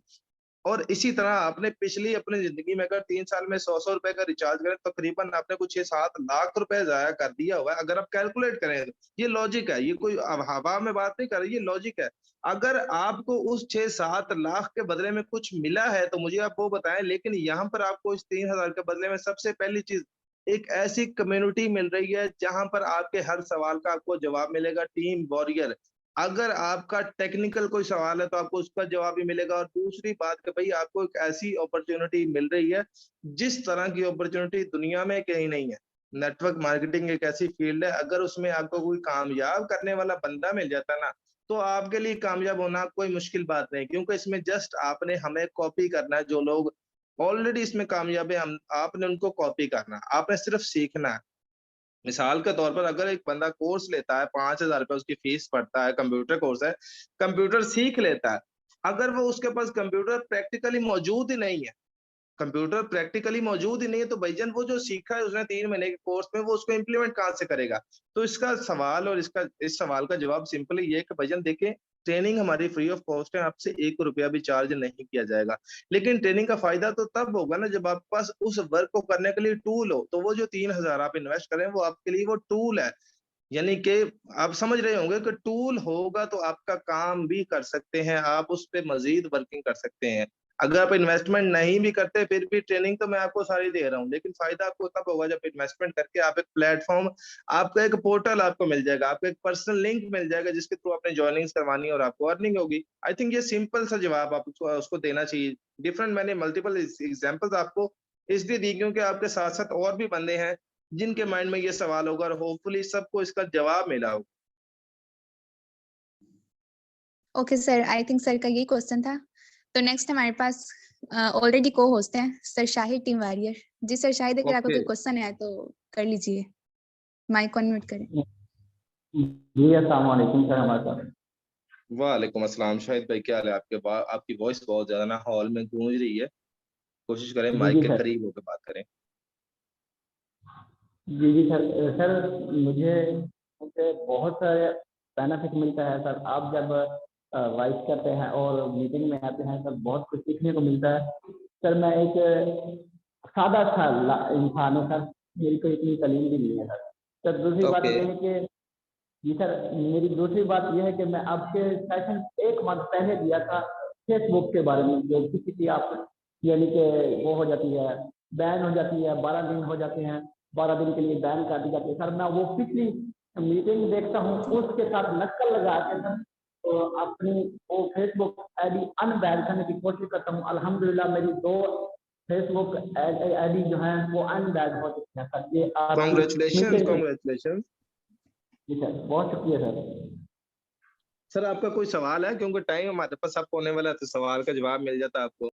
और इसी तरह आपने पिछली अपनी जिंदगी में अगर 3 साल में 100 रुपए का रिचार्ज करें तो तकरीबन आपने कुछ 6-7 लाख रुपए जाया कर दिया हुआ है। अगर आप कैलकुलेट करें तो ये लॉजिक है, ये कोई अब हवा में बात नहीं कर रही, ये लॉजिक है। अगर आपको उस 6-7 लाख के बदले में कुछ मिला है तो मुझे आप वो बताएं, लेकिन यहाँ पर आपको इस 3000 के बदले में सबसे पहली चीज एक ऐसी कम्युनिटी मिल रही है जहां पर आपके हर सवाल का आपको जवाब मिलेगा। टीम वॉरियर, अगर आपका टेक्निकल कोई सवाल है तो आपको उसका जवाब भी मिलेगा। और दूसरी बात कि भाई आपको एक ऐसी अपॉर्चुनिटी मिल रही है जिस तरह की अपॉर्चुनिटी दुनिया में कहीं नहीं है। नेटवर्क मार्केटिंग एक ऐसी फील्ड है, अगर उसमें आपको कोई कामयाब करने वाला बंदा मिल जाता है ना, तो आपके लिए कामयाब होना कोई मुश्किल बात नहीं, क्योंकि इसमें जस्ट आपने हमें कॉपी करना है। जो लोग ऑलरेडी इसमें कामयाब है, हम आपने उनको कॉपी करना है, आपने सिर्फ सीखना है। मिसाल के तौर पर अगर एक बंदा कोर्स लेता है, 5,000 रुपए उसकी फीस पड़ता है, कंप्यूटर कोर्स है, कंप्यूटर सीख लेता है, अगर वो उसके पास कंप्यूटर प्रैक्टिकली मौजूद ही नहीं है, कंप्यूटर प्रैक्टिकली मौजूद ही नहीं है, तो भाईजान वो जो सीखा है उसने 3 महीने के कोर्स में, वो उसको इम्प्लीमेंट कहाँ से करेगा? तो इसका सवाल और इस सवाल का जवाब सिंपली ये है कि भाईजान देखिए, ट्रेनिंग हमारी फ्री ऑफ कॉस्ट है, आपसे 1 रुपया भी चार्ज नहीं किया जाएगा। लेकिन ट्रेनिंग का फायदा तो तब होगा ना जब आपके पास उस वर्क को करने के लिए टूल हो। तो वो जो 3000 आप इन्वेस्ट करें वो आपके लिए वो टूल है। यानी कि आप समझ रहे होंगे कि टूल होगा तो आपका काम भी कर सकते हैं, आप उस पे मजीद वर्किंग कर सकते हैं। अगर आप इन्वेस्टमेंट नहीं भी करते फिर भी ट्रेनिंग तो मैं आपको सारी दे रहा हूँ, लेकिन फायदा आपको तब होगा जब इन्वेस्टमेंट करके आप एक प्लेटफॉर्म, आपका एक पोर्टल आपको मिल जाएगा, आपको एक पर्सनल लिंक मिल जाएगा जिसके थ्रू आपने ज्वाइनिंग करवानी है और आपको अर्निंग होगी। आई थिंक ये सिंपल सा जवाब आप उसको देना चाहिए। डिफरेंट मैंने मल्टीपल एग्जाम्पल्स आपको इसलिए दी क्योंकि आपके साथ साथ और भी बंदे हैं जिनके माइंड में ये सवाल होगा और होपफुली सबको इसका जवाब मिला होगा। Okay sir, I think sir का यही क्वेश्चन था। तो नेक्स्ट हमारे पास ऑलरेडी को होस्ट हैं सर शाहिद टीम वॉरियर। जी सर शाहिद, अगर आपका ओके, कोई क्वेश्चन है तो कर लीजिए, माइक अनम्यूट करें। जी अस्सलाम वालेकुम सर हमारे साथ। वालेकुम अस्सलाम। शाहिद भाई क्या हाल है? आपकी वॉइस बहुत ज्यादा ना हॉल में गूंज रही है, कोशिश करें जी माइक जी के सर, करीब होकर बात करें। जी जी सर। सर मुझे मुझे बहुत सारे बेनिफिट मिलता है सर। आप जब वाइस करते हैं और मीटिंग में आते हैं सर, बहुत कुछ सीखने को मिलता है सर। मैं एक सादा सा इंसान हूँ सर, मेरी कोई इतनी तालीम भी नहीं है सर। सर दूसरी बात ओके, यह है कि जी सर, मेरी दूसरी बात यह है कि मैं आपके सेशन 1 मंथ पहले दिया था फेसबुक के बारे में, जो किसी की आप यानी कि वो हो जाती है, बैन हो जाती है, 12 दिन हो जाते हैं, 12 दिन के लिए बैन कर दी जाती है सर। मैं वो पिछली मीटिंग देखता हूँ, उसके साथ नक्कल लगा के सर तो अपनी वो फेसबुक आईडी अनबैन करने की कोशिश करता हूँ। अल्हम्दुलिल्लाह मेरी 2 फेसबुक आईडी जो है वो अनबैन हो चुकी है सर। ये आपकी कॉन्ग्रेचुलेशन मीटिंग। कॉन्ग्रेचुलेशन। जी सर, बहुत शुक्रिया सर। सर आपका कोई सवाल है? क्योंकि टाइम हमारे पास अब होने वाला है तो सवाल का जवाब मिल जाता है आपको।